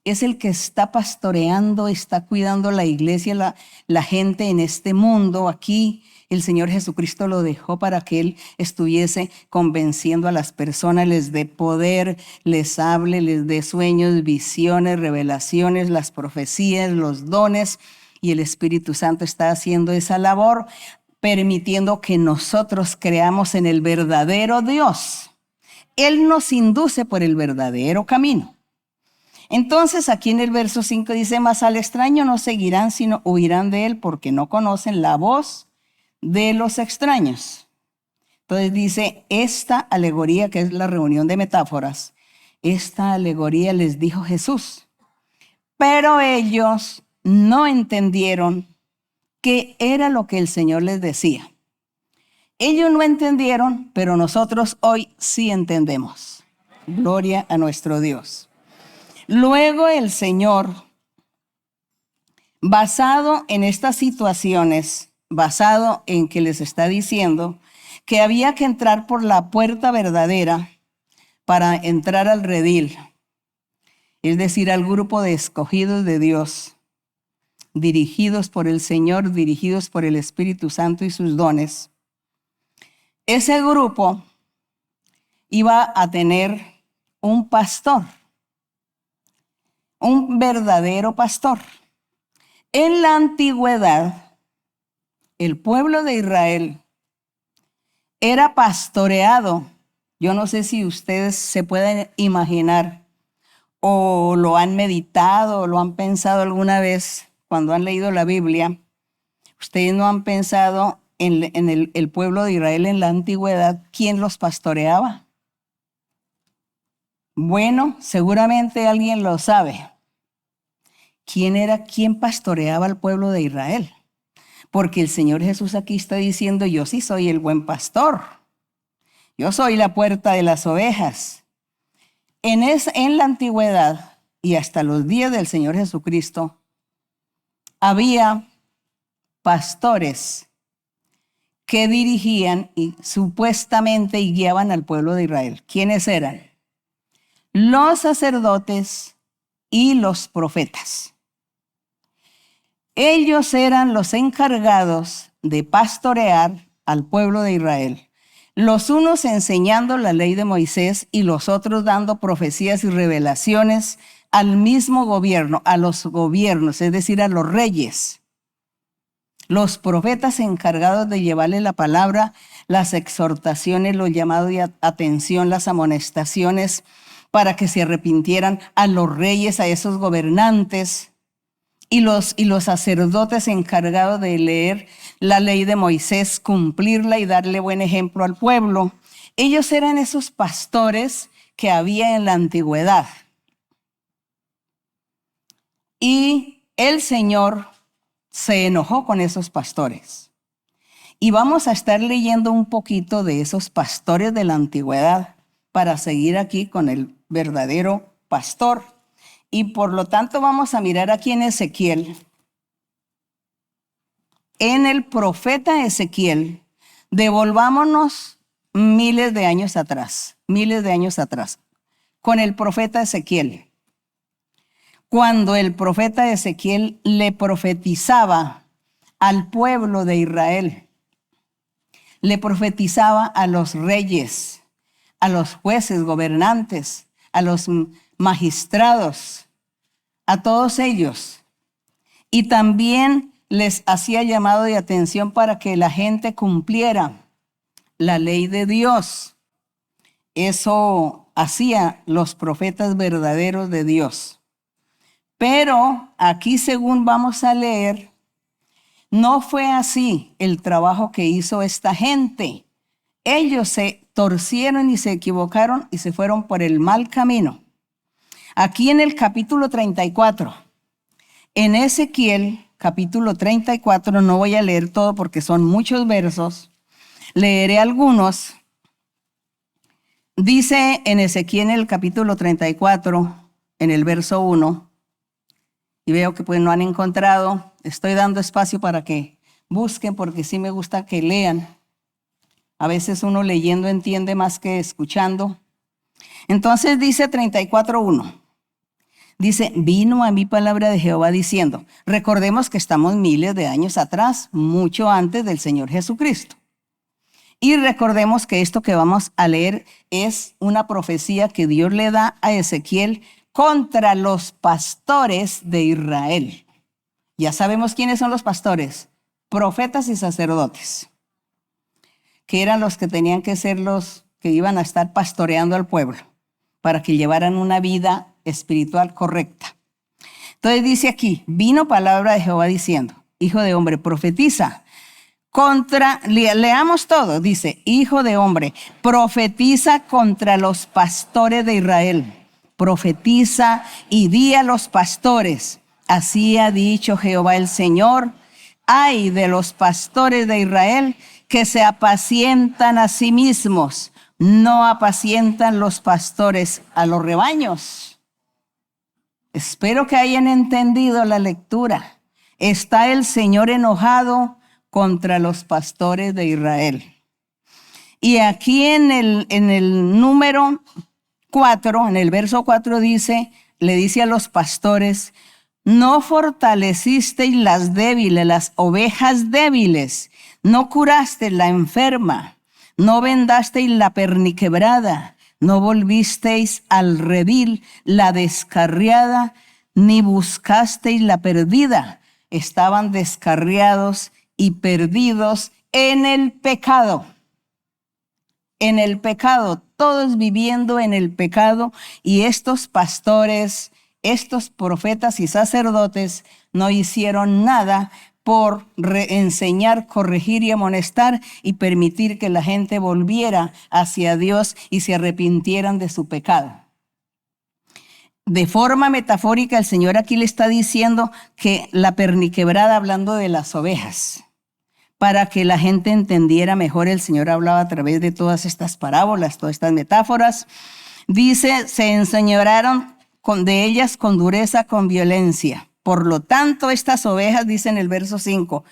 es el que está pastoreando, está cuidando la iglesia, la gente en este mundo. Aquí el Señor Jesucristo lo dejó para que Él estuviese convenciendo a las personas, les dé poder, les hable, les dé sueños, visiones, revelaciones, las profecías, los dones. Y el Espíritu Santo está haciendo esa labor, permitiendo que nosotros creamos en el verdadero Dios. Él nos induce por el verdadero camino. Entonces aquí en el verso 5 dice, mas al extraño no seguirán, sino huirán de él, porque no conocen la voz de los extraños. Entonces dice, esta alegoría, que es la reunión de metáforas, esta alegoría les dijo Jesús, pero ellos no entendieron qué era lo que el Señor les decía. Ellos no entendieron, pero nosotros hoy sí entendemos. Gloria a nuestro Dios. Luego el Señor, basado en estas situaciones, basado en que les está diciendo que había que entrar por la puerta verdadera para entrar al redil, es decir, al grupo de escogidos de Dios, dirigidos por el Señor, dirigidos por el Espíritu Santo y sus dones. Ese grupo iba a tener un pastor, un verdadero pastor. En la antigüedad, el pueblo de Israel era pastoreado. Yo no sé si ustedes se pueden imaginar o lo han meditado o lo han pensado alguna vez cuando han leído la Biblia. Ustedes no han pensado en el pueblo de Israel en la antigüedad, ¿quién los pastoreaba? Bueno, seguramente alguien lo sabe. ¿Quién pastoreaba al pueblo de Israel? Porque el Señor Jesús aquí está diciendo, yo sí soy el buen pastor. Yo soy la puerta de las ovejas. En la antigüedad y hasta los días del Señor Jesucristo, había pastores que dirigían y supuestamente y guiaban al pueblo de Israel. ¿Quiénes eran? Los sacerdotes y los profetas. Ellos eran los encargados de pastorear al pueblo de Israel. Los unos enseñando la ley de Moisés y los otros dando profecías y revelaciones al mismo gobierno, a los gobiernos, es decir, a los reyes. Los profetas encargados de llevarle la palabra, las exhortaciones, los llamados de atención, las amonestaciones para que se arrepintieran, a los reyes, a esos gobernantes, y los sacerdotes encargados de leer la ley de Moisés, cumplirla y darle buen ejemplo al pueblo. Ellos eran esos pastores que había en la antigüedad. Y el Señor se enojó con esos pastores. Y vamos a estar leyendo un poquito de esos pastores de la antigüedad para seguir aquí con el verdadero pastor. Y por lo tanto vamos a mirar aquí en Ezequiel. En el profeta Ezequiel, devolvámonos miles de años atrás, con el profeta Ezequiel. Cuando el profeta Ezequiel le profetizaba al pueblo de Israel, le profetizaba a los reyes, a los jueces, gobernantes, a los magistrados, a todos ellos. Y también les hacía llamado de atención para que la gente cumpliera la ley de Dios. Eso hacía los profetas verdaderos de Dios. Pero aquí, según vamos a leer, no fue así el trabajo que hizo esta gente. Ellos se torcieron y se equivocaron y se fueron por el mal camino. Aquí en el capítulo 34, en Ezequiel, capítulo 34, no voy a leer todo porque son muchos versos, leeré algunos. Dice en Ezequiel, en el capítulo 34, en el verso 1, y veo que pues no han encontrado, estoy dando espacio para que busquen porque sí me gusta que lean. A veces uno leyendo entiende más que escuchando. Entonces dice 34:1. Dice, vino a mí palabra de Jehová diciendo, recordemos que estamos miles de años atrás, mucho antes del Señor Jesucristo. Y recordemos que esto que vamos a leer es una profecía que Dios le da a Ezequiel contra los pastores de Israel. Ya sabemos quiénes son los pastores, profetas y sacerdotes, que eran los que tenían que ser los que iban a estar pastoreando al pueblo para que llevaran una vida espiritual correcta. Entonces dice aquí, vino palabra de Jehová diciendo, hijo de hombre, profetiza leamos todo, dice, hijo de hombre, profetiza contra los pastores de Israel. Profetiza y di a los pastores, así ha dicho Jehová el Señor, ay de los pastores de Israel que se apacientan a sí mismos, no apacientan los pastores a los rebaños. Espero que hayan entendido la lectura. Está el Señor enojado contra los pastores de Israel. Y aquí en el número 4, en el verso 4 dice, le dice a los pastores, no fortalecisteis las débiles, las ovejas débiles, no curasteis la enferma, no vendasteis la perniquebrada, no volvisteis al redil la descarriada, ni buscasteis la perdida. Estaban descarriados y perdidos en el pecado. En el pecado, todos viviendo en el pecado, y estos pastores, estos profetas y sacerdotes no hicieron nada por enseñar, corregir y amonestar y permitir que la gente volviera hacia Dios y se arrepintieran de su pecado. De forma metafórica, el Señor aquí le está diciendo que la perniquebrada, hablando de las ovejas, para que la gente entendiera mejor, el Señor hablaba a través de todas estas parábolas, todas estas metáforas. Dice, se enseñorearon de ellas con dureza, con violencia. Por lo tanto, estas ovejas, dice en el verso 5,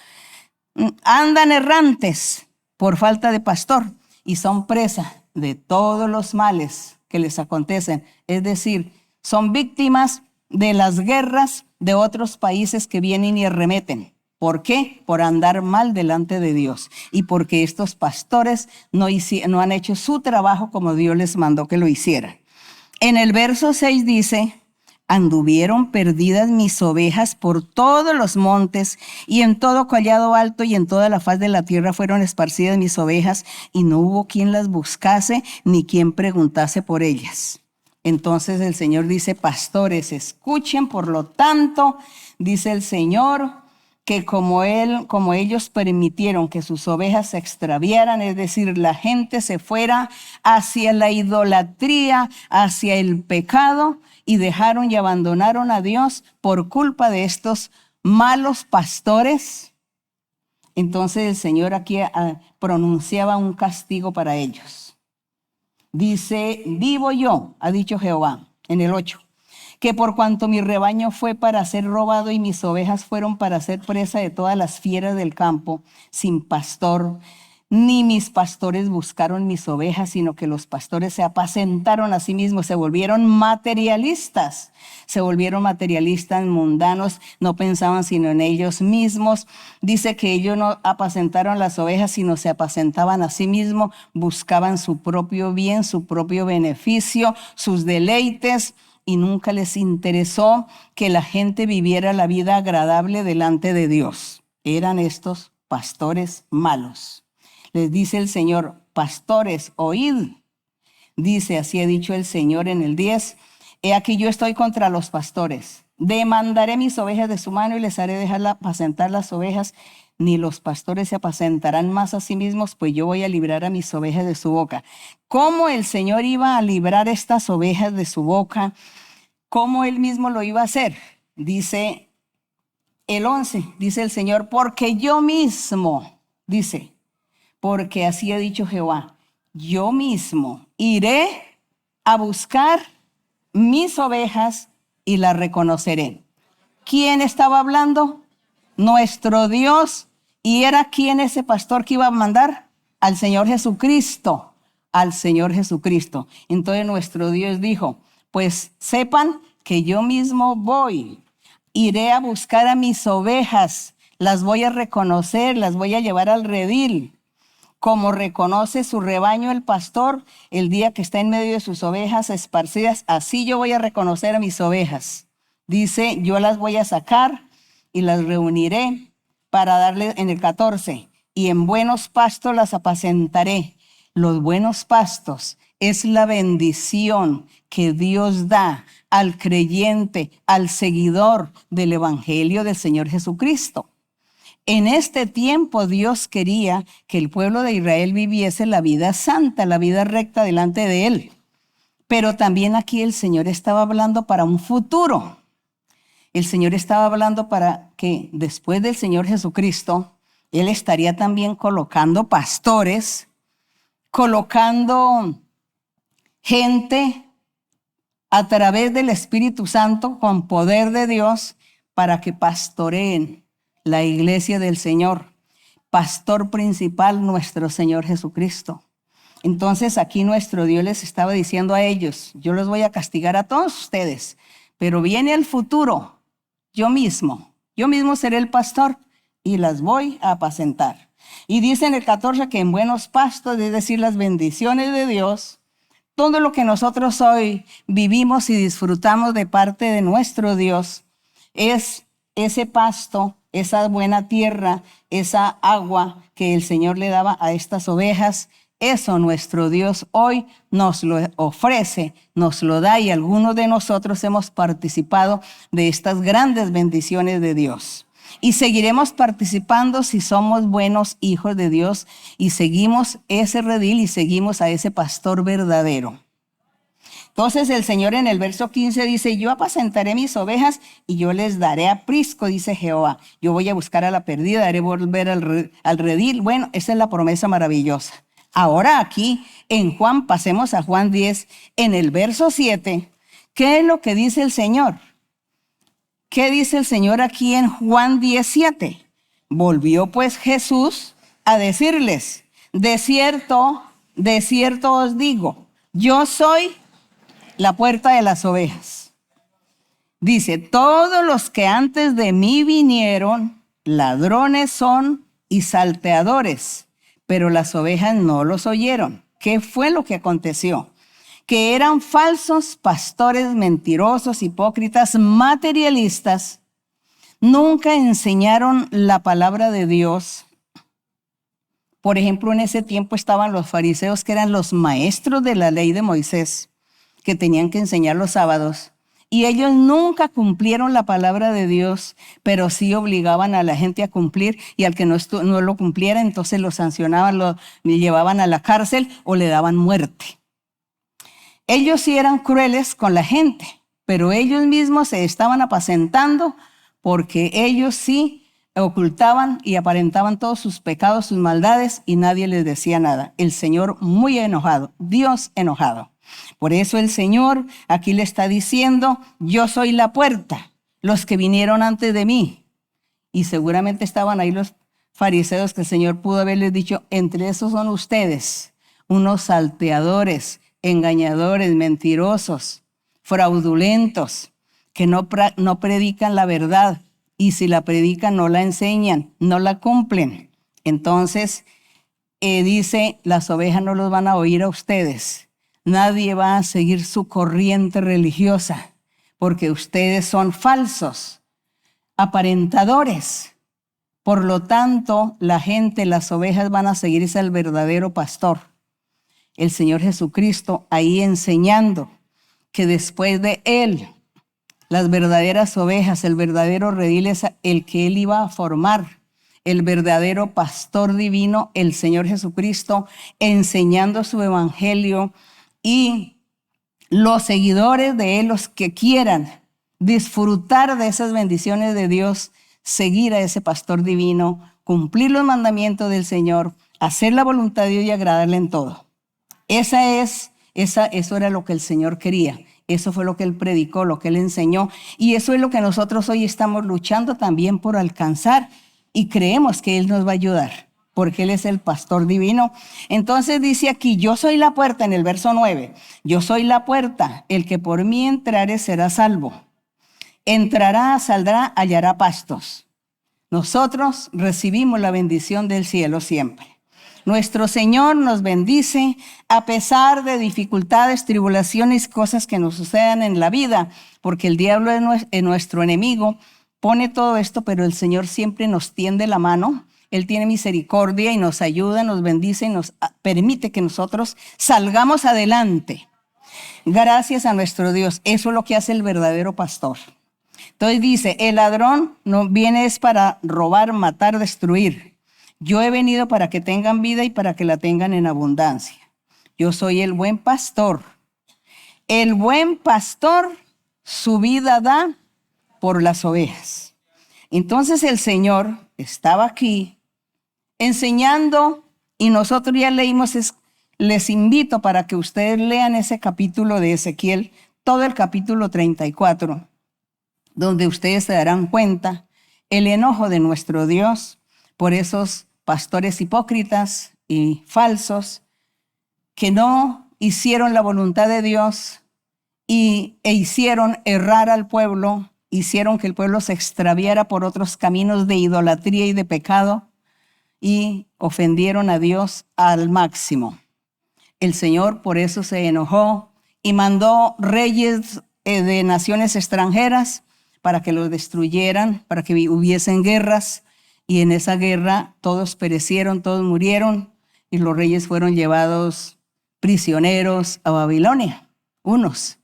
andan errantes por falta de pastor y son presa de todos los males que les acontecen. Es decir, son víctimas de las guerras de otros países que vienen y arremeten. ¿Por qué? Por andar mal delante de Dios y porque estos pastores no han hecho su trabajo como Dios les mandó que lo hicieran. En el verso 6 dice, anduvieron perdidas mis ovejas por todos los montes y en todo collado alto y en toda la faz de la tierra fueron esparcidas mis ovejas y no hubo quien las buscase ni quien preguntase por ellas. Entonces el Señor dice, pastores, escuchen, por lo tanto, dice el Señor, que como ellos permitieron que sus ovejas se extraviaran, es decir, la gente se fuera hacia la idolatría, hacia el pecado, y dejaron y abandonaron a Dios por culpa de estos malos pastores, entonces el Señor aquí pronunciaba un castigo para ellos. Dice, vivo yo, ha dicho Jehová, en el 8, que por cuanto mi rebaño fue para ser robado y mis ovejas fueron para ser presa de todas las fieras del campo, sin pastor, ni mis pastores buscaron mis ovejas, sino que los pastores se apacentaron a sí mismos, se volvieron materialistas, mundanos, no pensaban sino en ellos mismos. Dice que ellos no apacentaron las ovejas, sino se apacentaban a sí mismos, buscaban su propio bien, su propio beneficio, sus deleites, y nunca les interesó que la gente viviera la vida agradable delante de Dios. Eran estos pastores malos. Les dice el Señor, pastores, oíd. Dice, así ha dicho el Señor en el 10, he aquí yo estoy contra los pastores. Demandaré mis ovejas de su mano y les haré dejar apacentar las ovejas. Ni los pastores se apacentarán más a sí mismos, pues yo voy a librar a mis ovejas de su boca. ¿Cómo el Señor iba a librar estas ovejas de su boca? ¿Cómo él mismo lo iba a hacer? Dice el 11, dice el Señor, porque yo mismo, dice, porque así ha dicho Jehová, yo mismo iré a buscar mis ovejas y las reconoceré. ¿Quién estaba hablando? Nuestro Dios, ¿Y era quién ese pastor que iba a mandar? Al Señor Jesucristo, al Señor Jesucristo. Entonces nuestro Dios dijo, pues sepan que yo mismo voy, iré a buscar a mis ovejas, las voy a reconocer, las voy a llevar al redil. Como reconoce su rebaño el pastor el día que está en medio de sus ovejas esparcidas, así yo voy a reconocer a mis ovejas. Dice, yo las voy a sacar y las reuniré para darles, en el 14, y en buenos pastos las apacentaré. Los buenos pastos es la bendición que Dios da al creyente, al seguidor del evangelio del Señor Jesucristo. En este tiempo Dios quería que el pueblo de Israel viviese la vida santa, la vida recta delante de Él. Pero también aquí el Señor estaba hablando para un futuro. El Señor estaba hablando para que después del Señor Jesucristo, Él estaría también colocando pastores, colocando gente a través del Espíritu Santo con poder de Dios para que pastoreen la iglesia del Señor. Pastor principal, nuestro Señor Jesucristo. Entonces aquí nuestro Dios les estaba diciendo a ellos, yo los voy a castigar a todos ustedes, pero viene el futuro, yo mismo seré el pastor y las voy a apacentar. Y dice en el 14 que en buenos pastos, es decir, las bendiciones de Dios, todo lo que nosotros hoy vivimos y disfrutamos de parte de nuestro Dios, es ese pasto, esa buena tierra, esa agua que el Señor le daba a estas ovejas. Eso nuestro Dios hoy nos lo ofrece, nos lo da, y algunos de nosotros hemos participado de estas grandes bendiciones de Dios. Y seguiremos participando si somos buenos hijos de Dios y seguimos ese redil y seguimos a ese pastor verdadero. Entonces el Señor en el verso 15 dice, yo apacentaré mis ovejas y yo les daré aprisco, dice Jehová. Yo voy a buscar a la perdida, haré volver al redil. Bueno, esa es la promesa maravillosa. Ahora aquí en Juan, pasemos a Juan 10, en el verso 7, ¿qué es lo que dice el Señor? ¿Qué dice el Señor aquí en Juan 17? Volvió pues Jesús a decirles, de cierto os digo, yo soy la puerta de las ovejas. Dice, todos los que antes de mí vinieron, ladrones son y salteadores, pero las ovejas no los oyeron. ¿Qué fue lo que aconteció? Que eran falsos pastores, mentirosos, hipócritas, materialistas. Nunca enseñaron la palabra de Dios. Por ejemplo, en ese tiempo estaban los fariseos, que eran los maestros de la ley de Moisés, que tenían que enseñar los sábados. Y ellos nunca cumplieron la palabra de Dios, pero sí obligaban a la gente a cumplir, y al que no lo cumpliera, entonces lo sancionaban, lo llevaban a la cárcel o le daban muerte. Ellos sí eran crueles con la gente, pero ellos mismos se estaban apacentando porque ellos sí ocultaban y aparentaban todos sus pecados, sus maldades, y nadie les decía nada. El Señor muy enojado, Dios enojado. Por eso el Señor aquí le está diciendo, yo soy la puerta, los que vinieron antes de mí. Y seguramente estaban ahí los fariseos que el Señor pudo haberles dicho, entre esos son ustedes, unos salteadores, engañadores, mentirosos, fraudulentos, que no predican la verdad, y si la predican no la enseñan, no la cumplen. Entonces dice, las ovejas no los van a oír a ustedes. Nadie va a seguir su corriente religiosa, porque ustedes son falsos, aparentadores. Por lo tanto, la gente, las ovejas van a seguirse al verdadero pastor, el Señor Jesucristo, ahí enseñando que después de Él, las verdaderas ovejas, el verdadero redil es el que Él iba a formar, el verdadero pastor divino, el Señor Jesucristo, enseñando su evangelio. Y los seguidores de Él, los que quieran disfrutar de esas bendiciones de Dios, seguir a ese pastor divino, cumplir los mandamientos del Señor, hacer la voluntad de Dios y agradarle en todo. Eso era lo que el Señor quería. Eso fue lo que Él predicó, lo que Él enseñó. Y eso es lo que nosotros hoy estamos luchando también por alcanzar. y creemos que Él nos va a ayudar, porque Él es el pastor divino. Entonces dice aquí, yo soy la puerta, en el verso 9, yo soy la puerta, el que por mí entrare será salvo. Entrará, saldrá, hallará pastos. Nosotros recibimos la bendición del cielo siempre. Nuestro Señor nos bendice a pesar de dificultades, tribulaciones, cosas que nos sucedan en la vida, porque el diablo es nuestro enemigo, pone todo esto, pero el Señor siempre nos tiende la mano. Él tiene misericordia y nos ayuda, nos bendice y nos permite que nosotros salgamos adelante. Gracias a nuestro Dios. Eso es lo que hace el verdadero pastor. Entonces dice, el ladrón no viene es para robar, matar, destruir. Yo he venido para que tengan vida y para que la tengan en abundancia. Yo soy el buen pastor. El buen pastor su vida da por las ovejas. Entonces el Señor estaba aquí enseñando y nosotros ya leímos, les invito para que ustedes lean ese capítulo de Ezequiel, todo el capítulo 34, donde ustedes se darán cuenta el enojo de nuestro Dios por esos pastores hipócritas y falsos que no hicieron la voluntad de Dios e hicieron errar al pueblo, hicieron que el pueblo se extraviara por otros caminos de idolatría y de pecado y ofendieron a Dios al máximo. El Señor por eso se enojó y mandó reyes de naciones extranjeras para que los destruyeran, para que hubiesen guerras. Y en esa guerra todos perecieron, todos murieron, y los reyes fueron llevados prisioneros a Babilonia, unos.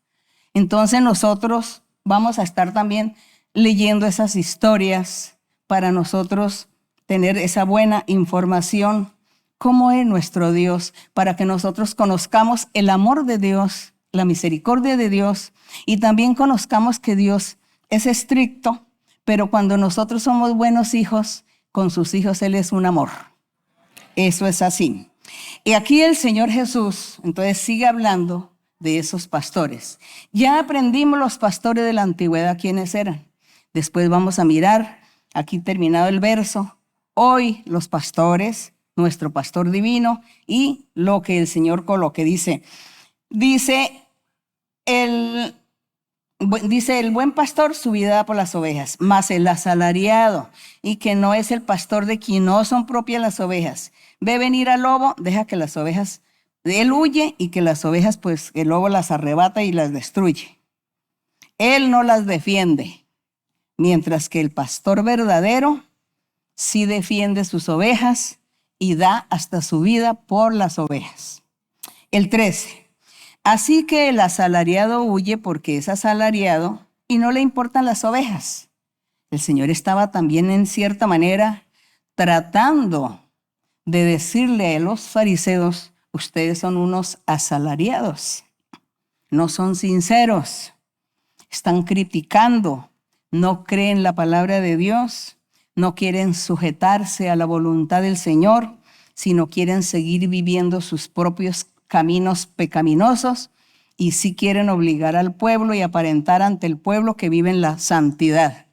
Entonces nosotros vamos a estar también leyendo esas historias para nosotros tener esa buena información, cómo es nuestro Dios, para que nosotros conozcamos el amor de Dios, la misericordia de Dios, y también conozcamos que Dios es estricto, pero cuando nosotros somos buenos hijos, con sus hijos Él es un amor. Eso es así. Y aquí el Señor Jesús, entonces sigue hablando de esos pastores. Ya aprendimos los pastores de la antigüedad quiénes eran. Después vamos a mirar, aquí terminado el verso, hoy los pastores, nuestro pastor divino y lo que el Señor coloque. Dice el buen pastor su vida da por las ovejas, mas el asalariado, y que no es el pastor de quien no son propias las ovejas, ve venir al lobo, deja que las ovejas, él huye y que las ovejas, pues el lobo las arrebata y las destruye. Él no las defiende, mientras que el pastor verdadero sí defiende sus ovejas y da hasta su vida por las ovejas. El 13. Así que el asalariado huye porque es asalariado y no le importan las ovejas. El Señor estaba también en cierta manera tratando de decirle a los fariseos, ustedes son unos asalariados, no son sinceros, están criticando, no creen la palabra de Dios, no quieren sujetarse a la voluntad del Señor, sino quieren seguir viviendo sus propios caminos pecaminosos y sí quieren obligar al pueblo y aparentar ante el pueblo que vive en la santidad.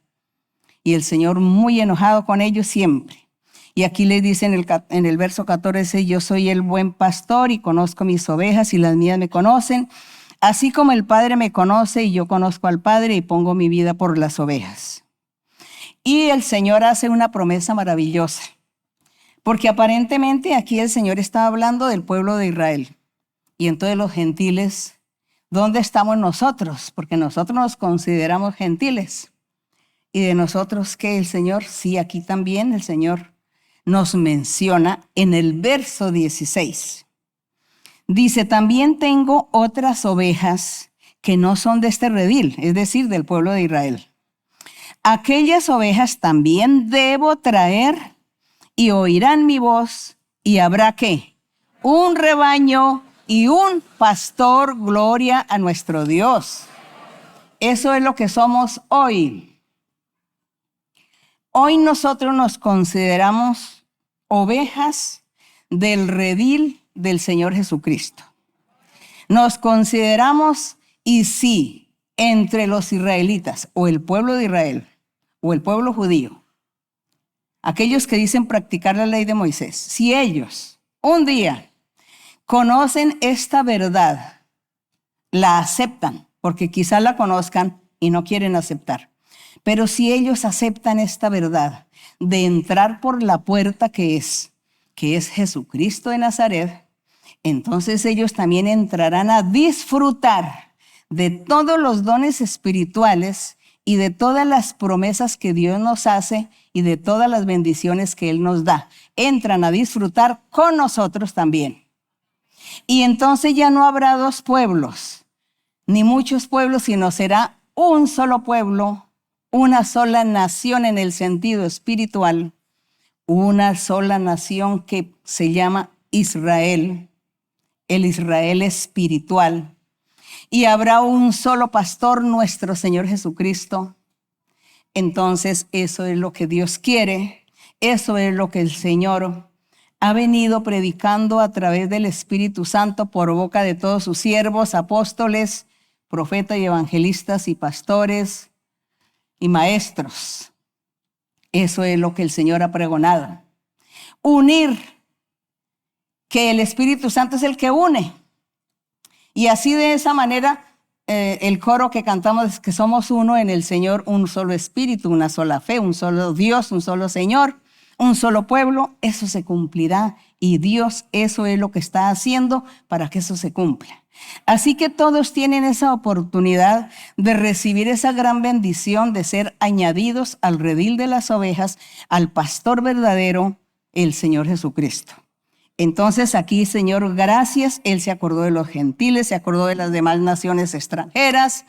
Y el Señor muy enojado con ellos siempre. Y aquí le dice en el verso 14, yo soy el buen pastor y conozco mis ovejas y las mías me conocen, así como el Padre me conoce y yo conozco al Padre y pongo mi vida por las ovejas. Y el Señor hace una promesa maravillosa, porque aparentemente aquí el Señor estaba hablando del pueblo de Israel. Y entonces los gentiles, ¿dónde estamos nosotros? Porque nosotros nos consideramos gentiles. ¿Y de nosotros qué? El Señor, sí, aquí también el Señor nos menciona en el verso 16. Dice, también tengo otras ovejas que no son de este redil, es decir, del pueblo de Israel. Aquellas ovejas también debo traer y oirán mi voz y habrá ¿qué? Un rebaño y un pastor, gloria a nuestro Dios. Eso es lo que somos hoy. Hoy nosotros nos consideramos ovejas del redil del Señor Jesucristo. Nos consideramos, y sí, entre los israelitas, o el pueblo de Israel, o el pueblo judío, aquellos que dicen practicar la ley de Moisés, si ellos un día conocen esta verdad, la aceptan, porque quizá la conozcan y no quieren aceptar. Pero si ellos aceptan esta verdad de entrar por la puerta que es Jesucristo de Nazaret, entonces ellos también entrarán a disfrutar de todos los dones espirituales y de todas las promesas que Dios nos hace y de todas las bendiciones que Él nos da. Entran a disfrutar con nosotros también. Y entonces ya no habrá dos pueblos, ni muchos pueblos, sino será un solo pueblo, una sola nación en el sentido espiritual, una sola nación que se llama Israel, el Israel espiritual. Y habrá un solo pastor, nuestro Señor Jesucristo. Entonces eso es lo que Dios quiere, eso es lo que el Señor ha venido predicando a través del Espíritu Santo por boca de todos sus siervos, apóstoles, profetas y evangelistas y pastores y maestros. Eso es lo que el Señor ha pregonado. Unir, que el Espíritu Santo es el que une. Y así de esa manera, el coro que cantamos es que somos uno en el Señor, un solo espíritu, una sola fe, un solo Dios, un solo Señor, un solo pueblo. Eso se cumplirá y Dios eso es lo que está haciendo para que eso se cumpla. Así que todos tienen esa oportunidad de recibir esa gran bendición de ser añadidos al redil de las ovejas, al pastor verdadero, el Señor Jesucristo. Entonces aquí, Señor, gracias, Él se acordó de los gentiles, se acordó de las demás naciones extranjeras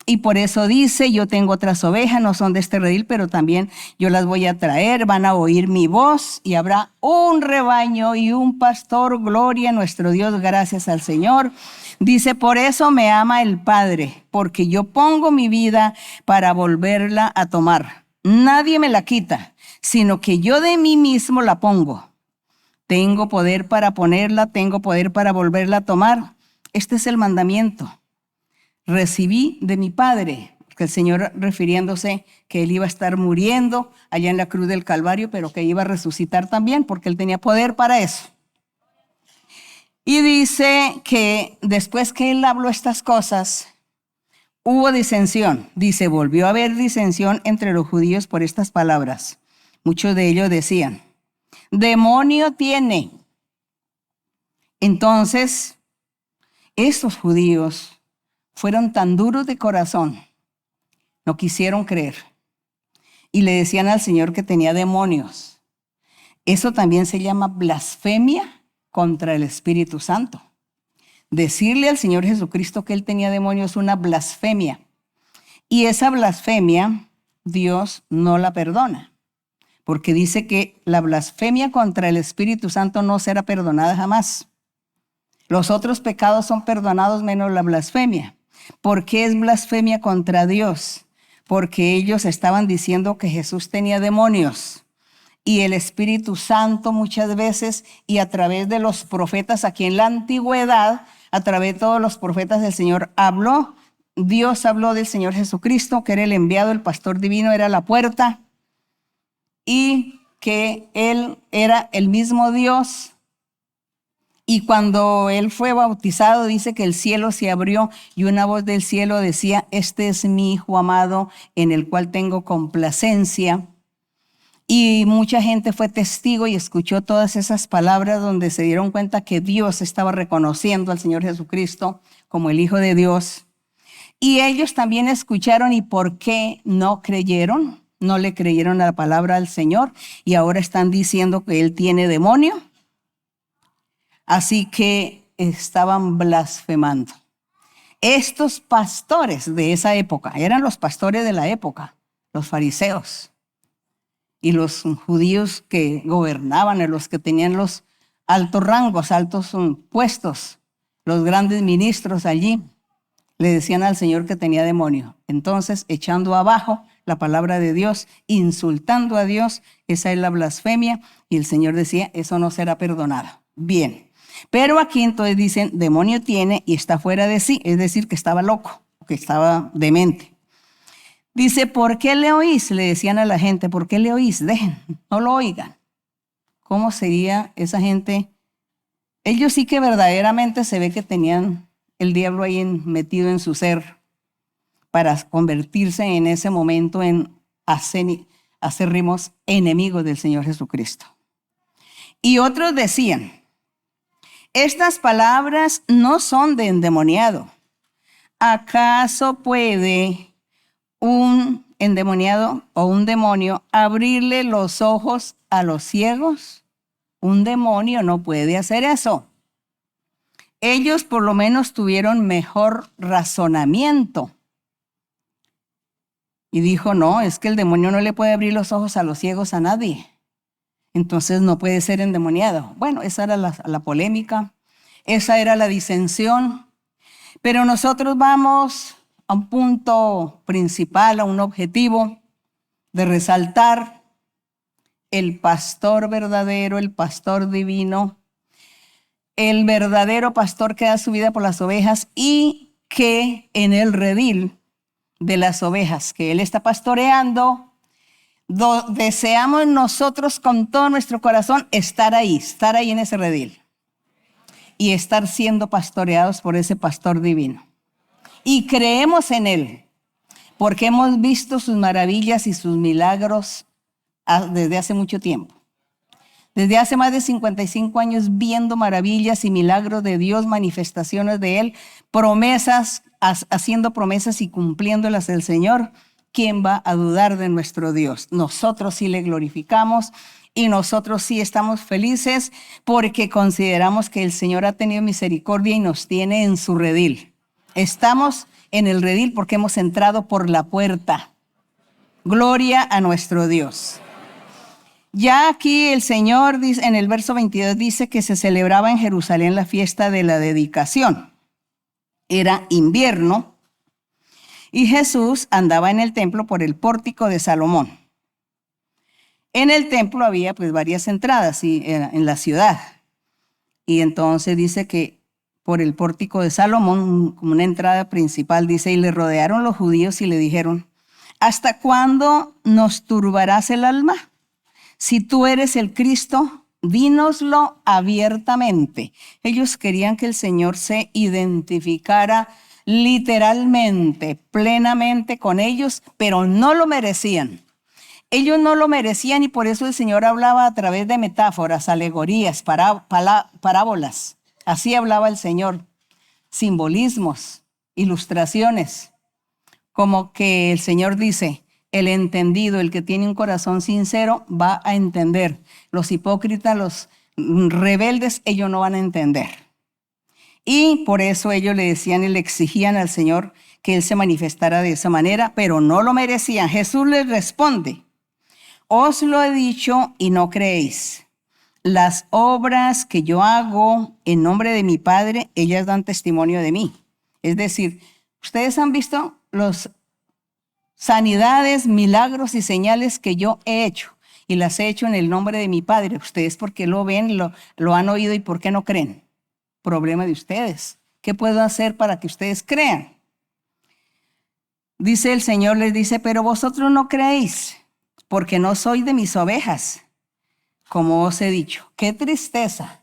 y por eso dice, yo tengo otras ovejas, no son de este redil, pero también yo las voy a traer, van a oír mi voz y habrá un rebaño y un pastor, gloria a nuestro Dios, gracias al Señor. Dice, por eso me ama el Padre, porque yo pongo mi vida para volverla a tomar. Nadie me la quita, sino que yo de mí mismo la pongo. Tengo poder para ponerla, tengo poder para volverla a tomar. Este es el mandamiento. Recibí de mi Padre, porque el Señor refiriéndose que Él iba a estar muriendo allá en la cruz del Calvario, pero que iba a resucitar también, porque Él tenía poder para eso. Y dice que después que Él habló estas cosas, hubo disensión. Dice, volvió a haber disensión entre los judíos por estas palabras. Muchos de ellos decían, demonio tiene. Entonces, estos judíos fueron tan duros de corazón, no quisieron creer. Y le decían al Señor que tenía demonios. Eso también se llama blasfemia contra el Espíritu Santo. Decirle al Señor Jesucristo que Él tenía demonios es una blasfemia. Y esa blasfemia Dios no la perdona. Porque dice que la blasfemia contra el Espíritu Santo no será perdonada jamás. Los otros pecados son perdonados menos la blasfemia. ¿Por qué es blasfemia contra Dios? Porque ellos estaban diciendo que Jesús tenía demonios. Y el Espíritu Santo muchas veces, y a través de los profetas aquí en la antigüedad, a través de todos los profetas del Señor habló. Dios habló del Señor Jesucristo, que era el enviado, el pastor divino, era la puerta. Y que Él era el mismo Dios. Y cuando Él fue bautizado, dice que el cielo se abrió y una voz del cielo decía, este es mi Hijo amado en el cual tengo complacencia. Y mucha gente fue testigo y escuchó todas esas palabras donde se dieron cuenta que Dios estaba reconociendo al Señor Jesucristo como el Hijo de Dios. Y ellos también escucharon, ¿y por qué no creyeron? No le creyeron a la palabra del Señor y ahora están diciendo que Él tiene demonio. Así que estaban blasfemando. Estos pastores de esa época, eran los pastores de la época, los fariseos y los judíos que gobernaban, los que tenían los altos rangos, altos puestos, los grandes ministros allí, le decían al Señor que tenía demonio. Entonces, echando abajo la palabra de Dios, insultando a Dios, esa es la blasfemia, y el Señor decía, eso no será perdonado. Bien, pero aquí entonces dicen, demonio tiene y está fuera de sí, es decir, que estaba loco, que estaba demente. Dice, ¿por qué le oís? Le decían a la gente, ¿por qué le oís? Dejen, no lo oigan. ¿Cómo sería esa gente? Ellos sí que verdaderamente se ve que tenían el diablo ahí metido en su ser para convertirse en ese momento en acérrimos enemigos del Señor Jesucristo. Y otros decían, estas palabras no son de endemoniado. ¿Acaso puede un endemoniado o un demonio abrirle los ojos a los ciegos? Un demonio no puede hacer eso. Ellos por lo menos tuvieron mejor razonamiento. Y dijo, no, es que el demonio no le puede abrir los ojos a los ciegos a nadie. Entonces no puede ser endemoniado. Bueno, esa era la polémica, esa era la disensión. Pero nosotros vamos a un punto principal, a un objetivo de resaltar el pastor verdadero, el pastor divino, el verdadero pastor que da su vida por las ovejas y que en el redil de las ovejas que él está pastoreando, deseamos nosotros con todo nuestro corazón estar ahí en ese redil y estar siendo pastoreados por ese pastor divino. Y creemos en él porque hemos visto sus maravillas y sus milagros desde hace mucho tiempo. Desde hace más de 55 años viendo maravillas y milagros de Dios, manifestaciones de Él, promesas, haciendo promesas y cumpliéndolas del Señor. ¿Quién va a dudar de nuestro Dios? Nosotros sí le glorificamos y nosotros sí estamos felices porque consideramos que el Señor ha tenido misericordia y nos tiene en su redil. Estamos en el redil porque hemos entrado por la puerta. Gloria a nuestro Dios. Ya aquí el Señor dice, en el verso 22 dice que se celebraba en Jerusalén la fiesta de la dedicación. Era invierno y Jesús andaba en el templo por el pórtico de Salomón. En el templo había pues varias entradas en la ciudad. Y entonces dice que por el pórtico de Salomón, como una entrada principal, dice, y le rodearon los judíos y le dijeron, ¿hasta cuándo nos turbarás el alma? Si tú eres el Cristo, dínoslo abiertamente. Ellos querían que el Señor se identificara literalmente, plenamente con ellos, pero no lo merecían. Ellos no lo merecían y por eso el Señor hablaba a través de metáforas, alegorías, parábolas. Así hablaba el Señor, simbolismos, ilustraciones, como que el Señor dice, el entendido, el que tiene un corazón sincero, va a entender. Los hipócritas, los rebeldes, ellos no van a entender. Y por eso ellos le decían y le exigían al Señor que Él se manifestara de esa manera, pero no lo merecían. Jesús les responde, os lo he dicho y no creéis. Las obras que yo hago en nombre de mi Padre, ellas dan testimonio de mí. Es decir, ustedes han visto los sanidades, milagros y señales que yo he hecho y las he hecho en el nombre de mi Padre. Ustedes porque lo ven, lo han oído y ¿por qué no creen? Problema de ustedes. ¿Qué puedo hacer para que ustedes crean? Dice el Señor, les dice, pero vosotros no creéis porque no sois de mis ovejas, como os he dicho. Qué tristeza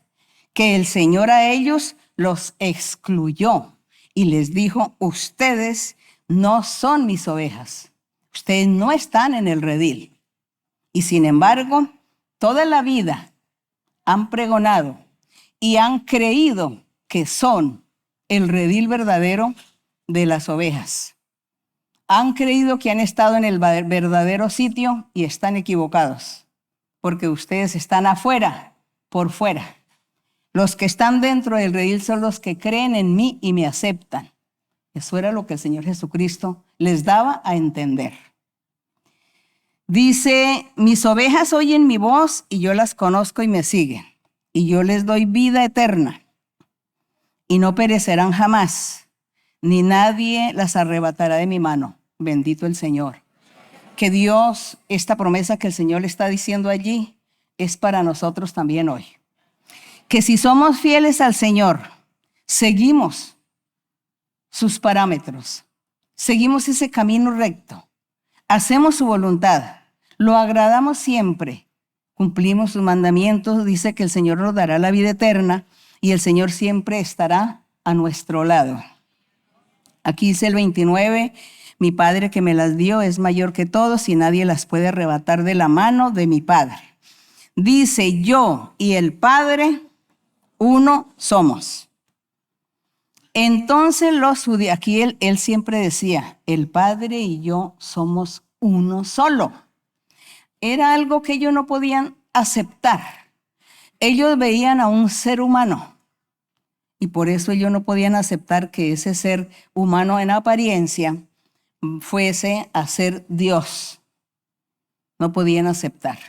que el Señor a ellos los excluyó y les dijo, ustedes no son mis ovejas. Ustedes no están en el redil. Y sin embargo, toda la vida han pregonado y han creído que son el redil verdadero de las ovejas. Han creído que han estado en el verdadero sitio y están equivocados, porque ustedes están afuera, por fuera. Los que están dentro del redil son los que creen en mí y me aceptan. Eso era lo que el Señor Jesucristo les daba a entender. Dice, mis ovejas oyen mi voz y yo las conozco y me siguen. Y yo les doy vida eterna y no perecerán jamás, ni nadie las arrebatará de mi mano. Bendito el Señor. Que Dios, esta promesa que el Señor le está diciendo allí, es para nosotros también hoy. Que si somos fieles al Señor, seguimos sus parámetros, seguimos ese camino recto, hacemos su voluntad, lo agradamos siempre, cumplimos sus mandamientos, dice que el Señor nos dará la vida eterna y el Señor siempre estará a nuestro lado. Aquí dice el 29, mi Padre que me las dio es mayor que todos y nadie las puede arrebatar de la mano de mi Padre. Dice, yo y el Padre, uno somos. Entonces los judíos, aquí él siempre decía, el Padre y yo somos uno solo. Era algo que ellos no podían aceptar. Ellos veían a un ser humano y por eso ellos no podían aceptar que ese ser humano en apariencia fuese a ser Dios. No podían aceptar.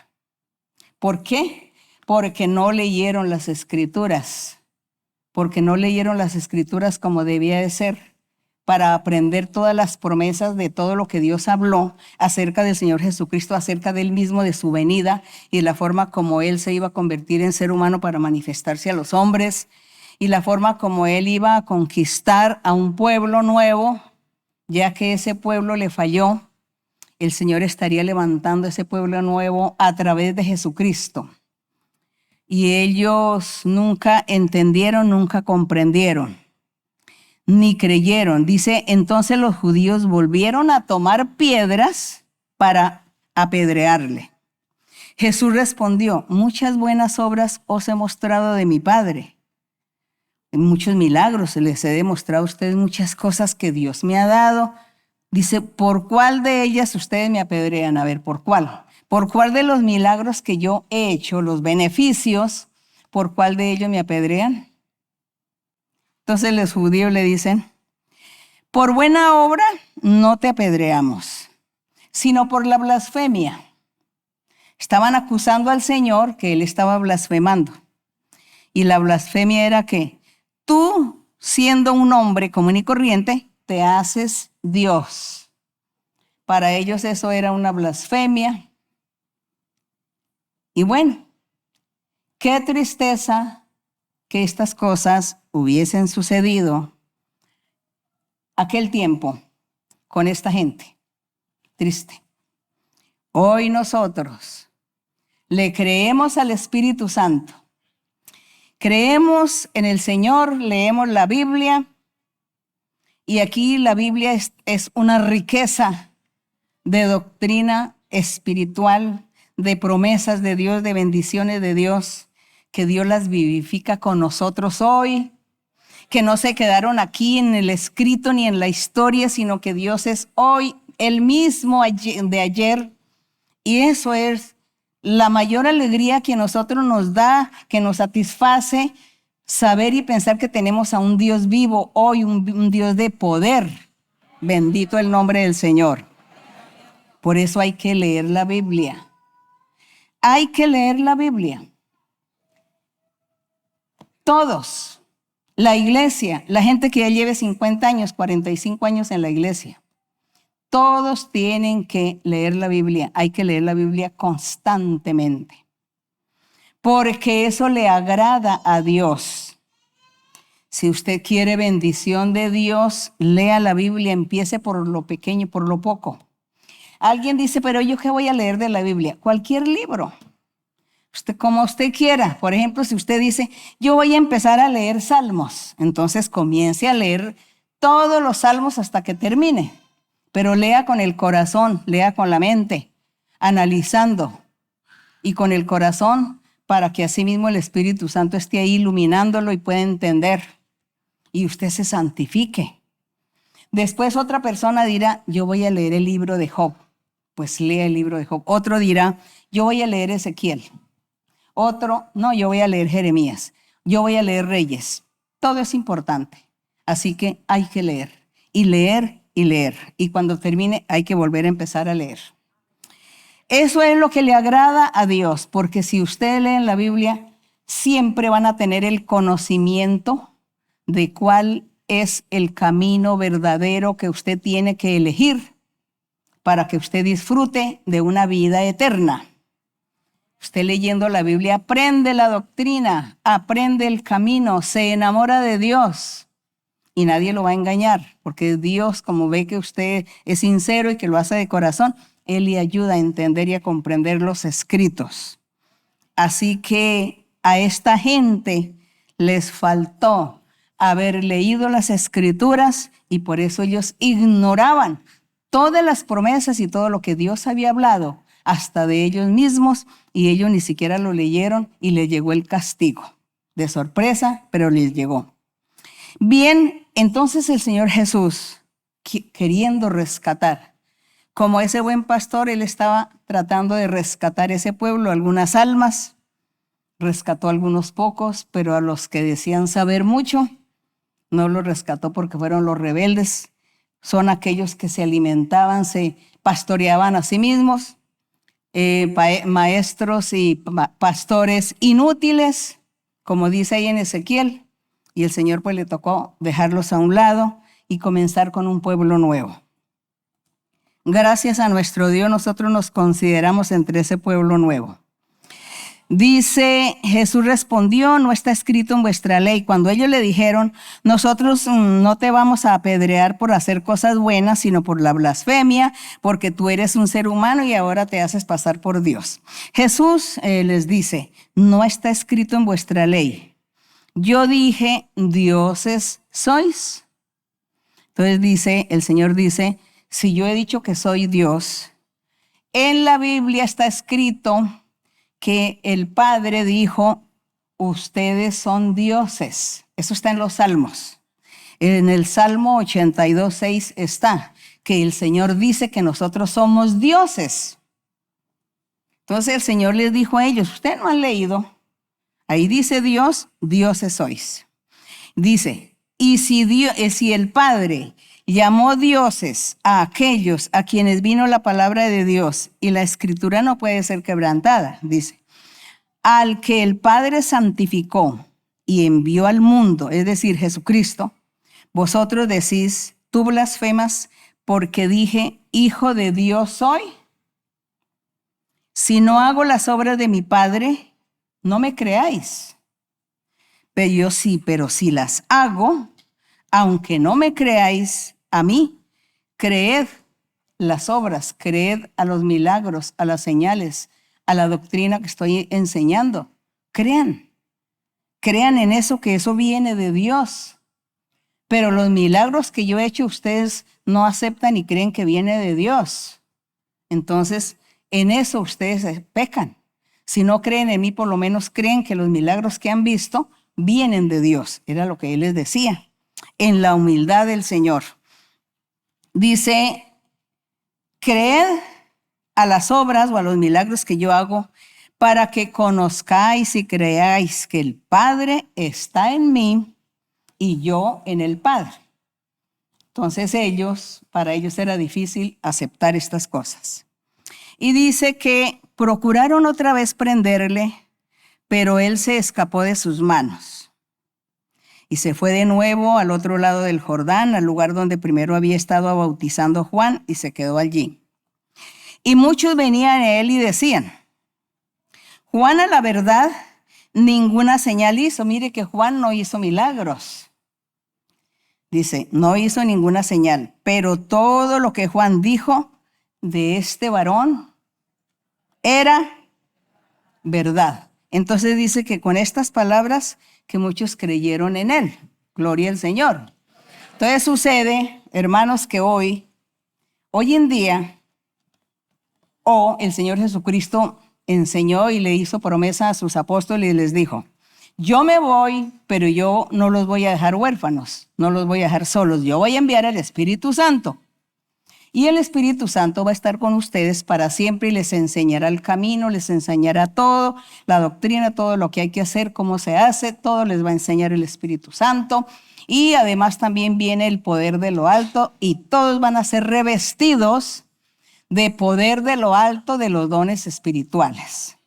¿Por qué? Porque no leyeron las Escrituras. Porque no leyeron las Escrituras como debía de ser, para aprender todas las promesas de todo lo que Dios habló acerca del Señor Jesucristo, acerca de Él mismo, de su venida y de la forma como Él se iba a convertir en ser humano para manifestarse a los hombres y la forma como Él iba a conquistar a un pueblo nuevo, ya que ese pueblo le falló. El Señor estaría levantando ese pueblo nuevo a través de Jesucristo. Y ellos nunca entendieron, nunca comprendieron, ni creyeron. Dice, entonces los judíos volvieron a tomar piedras para apedrearle. Jesús respondió, muchas buenas obras os he mostrado de mi Padre. Muchos milagros les he demostrado a ustedes, muchas cosas que Dios me ha dado. Dice, ¿por cuál de ellas ustedes me apedrean? A ver, ¿por cuál? ¿Por cuál de los milagros que yo he hecho, los beneficios, por cuál de ellos me apedrean? Entonces los judíos le dicen, por buena obra no te apedreamos, sino por la blasfemia. Estaban acusando al Señor que Él estaba blasfemando. Y la blasfemia era que tú, siendo un hombre común y corriente, te haces Dios. Para ellos eso era una blasfemia. Y bueno, qué tristeza que estas cosas hubiesen sucedido aquel tiempo con esta gente. Triste. Hoy nosotros le creemos al Espíritu Santo. Creemos en el Señor, leemos la Biblia. Y aquí la Biblia es una riqueza de doctrina espiritual, de promesas de Dios, de bendiciones de Dios, que Dios las vivifica con nosotros hoy, que no se quedaron aquí en el escrito ni en la historia, sino que Dios es hoy el mismo de ayer. Y eso es la mayor alegría que a nosotros nos da, que nos satisface, saber y pensar que tenemos a un Dios vivo hoy, un Dios de poder. Bendito el nombre del Señor. Por eso hay que leer la Biblia. Hay que leer la Biblia. Todos. La iglesia, la gente que ya lleve 50 años, 45 años en la iglesia. Todos tienen que leer la Biblia. Hay que leer la Biblia constantemente. Porque eso le agrada a Dios. Si usted quiere bendición de Dios, lea la Biblia, empiece por lo pequeño, por lo poco. Alguien dice, pero ¿yo qué voy a leer de la Biblia? Cualquier libro. Usted, como usted quiera. Por ejemplo, si usted dice, yo voy a empezar a leer salmos, entonces comience a leer todos los salmos hasta que termine. Pero lea con el corazón, lea con la mente, analizando y con el corazón para que así mismo el Espíritu Santo esté ahí iluminándolo y pueda entender y usted se santifique. Después otra persona dirá, yo voy a leer el libro de Job. Pues lea el libro de Job. Otro dirá, yo voy a leer Ezequiel. Otro, no, yo voy a leer Jeremías. Yo voy a leer Reyes. Todo es importante. Así que hay que leer y leer y leer. Y cuando termine hay que volver a empezar a leer. Eso es lo que le agrada a Dios, porque si ustedes leen la Biblia, siempre van a tener el conocimiento de cuál es el camino verdadero que usted tiene que elegir para que usted disfrute de una vida eterna. Usted leyendo la Biblia aprende la doctrina, aprende el camino, se enamora de Dios y nadie lo va a engañar, porque Dios, como ve que usted es sincero y que lo hace de corazón, Él le ayuda a entender y a comprender los escritos. Así que a esta gente les faltó haber leído las escrituras y por eso ellos ignoraban todas las promesas y todo lo que Dios había hablado, hasta de ellos mismos, y ellos ni siquiera lo leyeron y les llegó el castigo. De sorpresa, pero les llegó. Bien, entonces el Señor Jesús, queriendo rescatar, como ese buen pastor, él estaba tratando de rescatar ese pueblo, algunas almas, rescató a algunos pocos, pero a los que decían saber mucho, no los rescató porque fueron los rebeldes. Son aquellos que se alimentaban, se pastoreaban a sí mismos, maestros y pastores inútiles, como dice ahí en Ezequiel. Y el Señor pues le tocó dejarlos a un lado y comenzar con un pueblo nuevo. Gracias a nuestro Dios, nosotros nos consideramos entre ese pueblo nuevo. Dice, Jesús respondió, no está escrito en vuestra ley. Cuando ellos le dijeron, nosotros no te vamos a apedrear por hacer cosas buenas, sino por la blasfemia, porque tú eres un ser humano y ahora te haces pasar por Dios. Jesús les dice, no está escrito en vuestra ley. Yo dije, dioses sois. Entonces dice, el Señor dice, si yo he dicho que soy Dios, en la Biblia está escrito que el Padre dijo, ustedes son dioses. Eso está en los Salmos. En el Salmo 82:6 está que el Señor dice que nosotros somos dioses. Entonces el Señor les dijo a ellos, ustedes no han leído. Ahí dice Dios, dioses sois. Dice, y si el Padre llamó dioses a aquellos a quienes vino la palabra de Dios, y la escritura no puede ser quebrantada, dice, al que el Padre santificó y envió al mundo, es decir, Jesucristo, vosotros decís, tú blasfemas porque dije, hijo de Dios soy. Si no hago las obras de mi Padre, no me creáis. Pero si las hago, aunque no me creáis a mí, creed las obras, creed a los milagros, a las señales, a la doctrina que estoy enseñando. Crean en eso, que eso viene de Dios. Pero los milagros que yo he hecho, ustedes no aceptan y creen que viene de Dios. Entonces, en eso ustedes pecan. Si no creen en mí, por lo menos creen que los milagros que han visto vienen de Dios. Era lo que él les decía. En la humildad del Señor. Dice, creed a las obras o a los milagros que yo hago para que conozcáis y creáis que el Padre está en mí y yo en el Padre. Entonces para ellos era difícil aceptar estas cosas. Y dice que procuraron otra vez prenderle, pero él se escapó de sus manos. Y se fue de nuevo al otro lado del Jordán, al lugar donde primero había estado bautizando Juan, y se quedó allí. Y muchos venían a él y decían, Juan a la verdad ninguna señal hizo. Mire que Juan no hizo milagros. Dice, no hizo ninguna señal, pero todo lo que Juan dijo de este varón era verdad. Entonces dice que con estas palabras que muchos creyeron en él. Gloria al Señor. Entonces sucede, hermanos, que hoy en día, el Señor Jesucristo enseñó y le hizo promesa a sus apóstoles y les dijo, yo me voy, pero yo no los voy a dejar huérfanos, no los voy a dejar solos, yo voy a enviar al Espíritu Santo. Y el Espíritu Santo va a estar con ustedes para siempre y les enseñará el camino, les enseñará todo, la doctrina, todo lo que hay que hacer, cómo se hace, todo les va a enseñar el Espíritu Santo. Y además también viene el poder de lo alto y todos van a ser revestidos de poder de lo alto de los dones espirituales.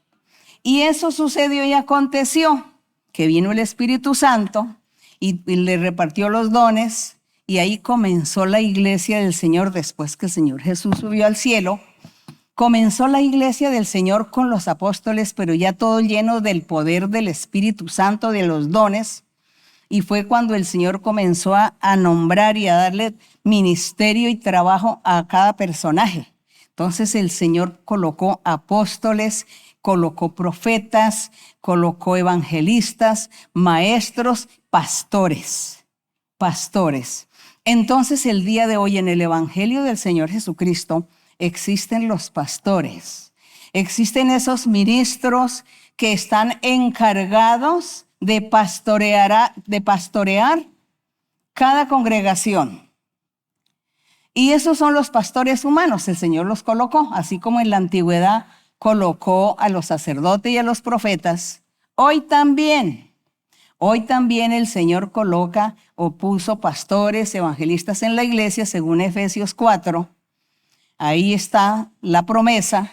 Y eso sucedió y aconteció, que vino el Espíritu Santo y le repartió los dones. Y ahí comenzó la iglesia del Señor después que el Señor Jesús subió al cielo. Comenzó la iglesia del Señor con los apóstoles, pero ya todo lleno del poder del Espíritu Santo, de los dones. Y fue cuando el Señor comenzó a nombrar y a darle ministerio y trabajo a cada personaje. Entonces el Señor colocó apóstoles, colocó profetas, colocó evangelistas, maestros, pastores. Entonces el día de hoy en el Evangelio del Señor Jesucristo existen los pastores. Existen esos ministros que están encargados de pastorear cada congregación. Y esos son los pastores humanos, el Señor los colocó, así como en la antigüedad colocó a los sacerdotes y a los profetas. Hoy también el Señor coloca o puso pastores, evangelistas en la iglesia, según Efesios 4. Ahí está la promesa.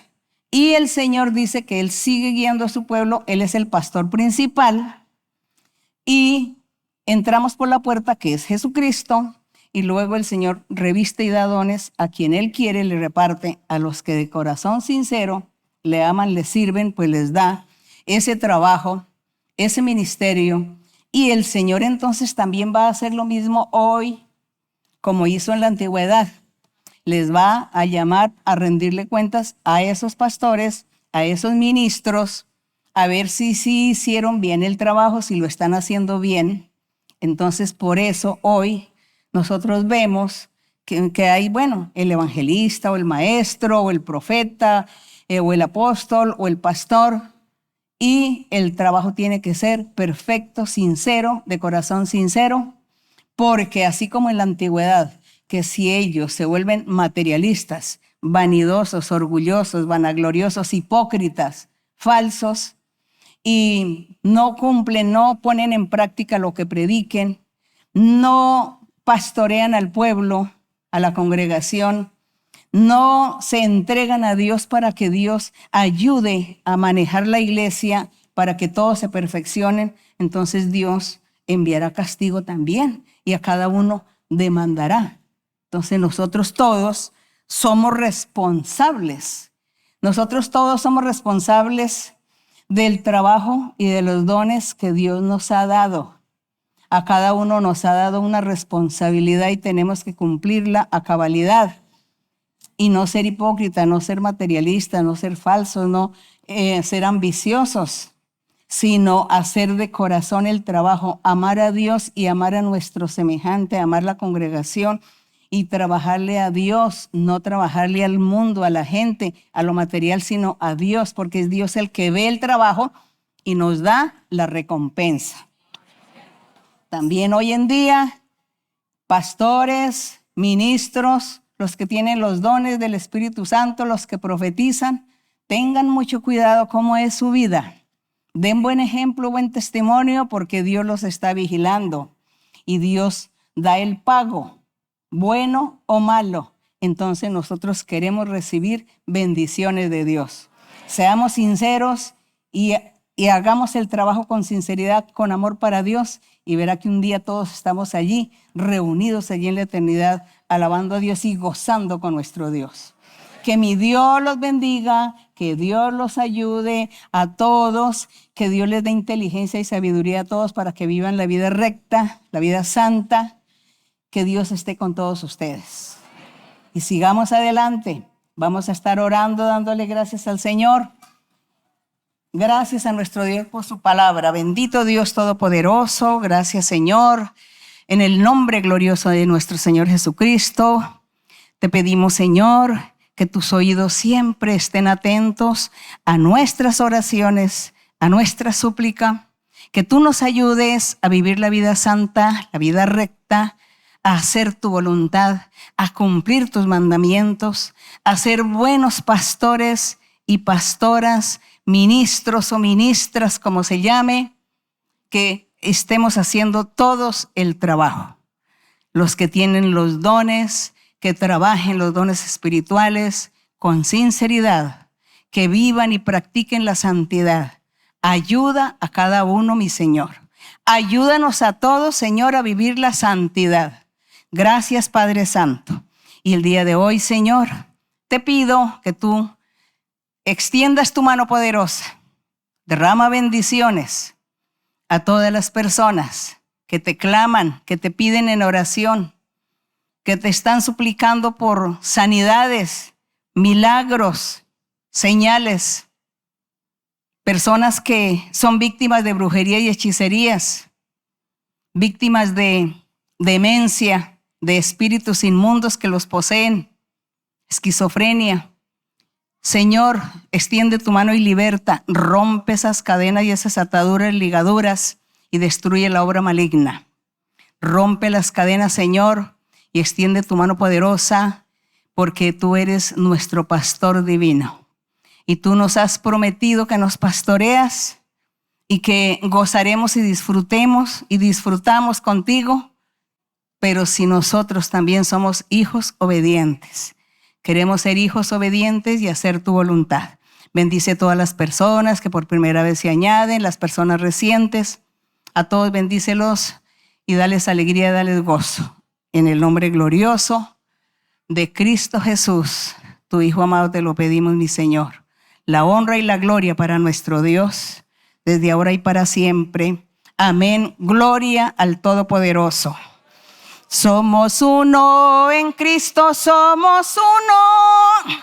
Y el Señor dice que Él sigue guiando a su pueblo, Él es el pastor principal. Y entramos por la puerta que es Jesucristo. Y luego el Señor reviste y da dones a quien Él quiere, le reparte. A los que de corazón sincero le aman, le sirven, pues les da ese trabajo, ese ministerio. Y el Señor entonces también va a hacer lo mismo hoy, como hizo en la antigüedad. Les va a llamar a rendirle cuentas a esos pastores, a esos ministros, a ver si hicieron bien el trabajo, si lo están haciendo bien. Entonces, por eso hoy nosotros vemos que hay, el evangelista o el maestro o el profeta o el apóstol o el pastor, y el trabajo tiene que ser perfecto, sincero, de corazón sincero, porque así como en la antigüedad, que si ellos se vuelven materialistas, vanidosos, orgullosos, vanagloriosos, hipócritas, falsos, y no cumplen, no ponen en práctica lo que prediquen, no pastorean al pueblo, a la congregación, no se entregan a Dios para que Dios ayude a manejar la iglesia, para que todos se perfeccionen, entonces Dios enviará castigo también y a cada uno demandará. Entonces nosotros todos somos responsables. Nosotros todos somos responsables del trabajo y de los dones que Dios nos ha dado. A cada uno nos ha dado una responsabilidad y tenemos que cumplirla a cabalidad. Y no ser hipócrita, no ser materialista, no ser falsos, no ser ambiciosos, sino hacer de corazón el trabajo, amar a Dios y amar a nuestro semejante, amar la congregación y trabajarle a Dios, no trabajarle al mundo, a la gente, a lo material, sino a Dios, porque es Dios el que ve el trabajo y nos da la recompensa. También hoy en día, pastores, ministros, los que tienen los dones del Espíritu Santo, los que profetizan, tengan mucho cuidado cómo es su vida. Den buen ejemplo, buen testimonio, porque Dios los está vigilando y Dios da el pago, bueno o malo. Entonces nosotros queremos recibir bendiciones de Dios. Seamos sinceros y hagamos el trabajo con sinceridad, con amor para Dios, y verá que un día todos estamos allí, reunidos allí en la eternidad, alabando a Dios y gozando con nuestro Dios. Que mi Dios los bendiga, que Dios los ayude a todos, que Dios les dé inteligencia y sabiduría a todos para que vivan la vida recta, la vida santa. Que Dios esté con todos ustedes. Y sigamos adelante. Vamos a estar orando, dándole gracias al Señor. Gracias a nuestro Dios por su palabra. Bendito Dios Todopoderoso. Gracias, Señor. En el nombre glorioso de nuestro Señor Jesucristo, te pedimos, Señor, que tus oídos siempre estén atentos a nuestras oraciones, a nuestra súplica, que tú nos ayudes a vivir la vida santa, la vida recta, a hacer tu voluntad, a cumplir tus mandamientos, a ser buenos pastores y pastoras, ministros o ministras, como se llame, que estemos haciendo todos el trabajo. Los que tienen los dones, que trabajen los dones espirituales con sinceridad, que vivan y practiquen la santidad. Ayuda a cada uno, mi Señor. Ayúdanos a todos, Señor, a vivir la santidad. Gracias, Padre Santo. Y el día de hoy, Señor, te pido que tú extiendas tu mano poderosa. Derrama bendiciones a todas las personas que te claman, que te piden en oración, que te están suplicando por sanidades, milagros, señales, personas que son víctimas de brujería y hechicerías, víctimas de demencia, de espíritus inmundos que los poseen, esquizofrenia. Señor, extiende tu mano y liberta, rompe esas cadenas y esas ataduras, ligaduras y destruye la obra maligna. Rompe las cadenas, Señor, y extiende tu mano poderosa, porque tú eres nuestro pastor divino. Y tú nos has prometido que nos pastoreas y que gozaremos y disfrutamos contigo. Pero si nosotros también somos hijos obedientes, queremos ser hijos obedientes y hacer tu voluntad. Bendice a todas las personas que por primera vez se añaden, las personas recientes. A todos bendícelos y dales alegría, dales gozo. En el nombre glorioso de Cristo Jesús, tu Hijo amado, te lo pedimos, mi Señor. La honra y la gloria para nuestro Dios, desde ahora y para siempre. Amén. Gloria al Todopoderoso. Somos uno en Cristo, somos uno.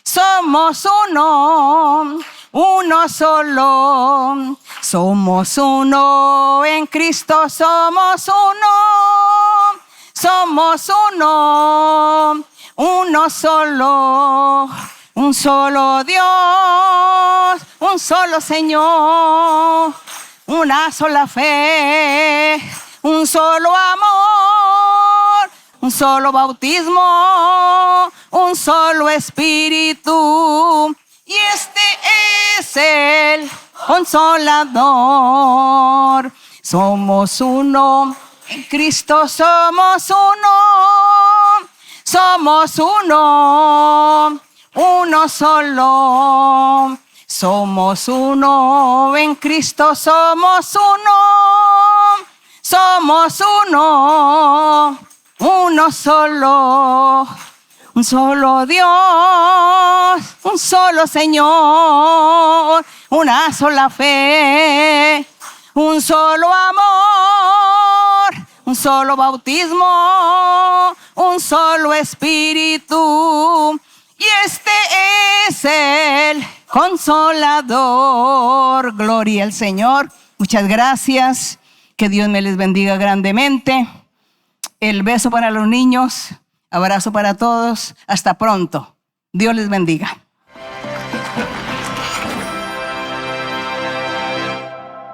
Somos uno, uno solo. Somos uno en Cristo, somos uno. Somos uno, uno solo. Un solo Dios, un solo Señor, una sola fe, un solo amor, un solo bautismo, un solo espíritu. Y este es el Consolador. Somos uno, en Cristo somos uno. Somos uno, uno solo. Somos uno, en Cristo somos uno. Somos uno, uno solo. Un solo Dios, un solo Señor, una sola fe, un solo amor, un solo bautismo, un solo espíritu. Y este es el Consolador. Gloria al Señor. Muchas gracias. Que Dios me les bendiga grandemente. El beso para los niños. Abrazo para todos. Hasta pronto. Dios les bendiga.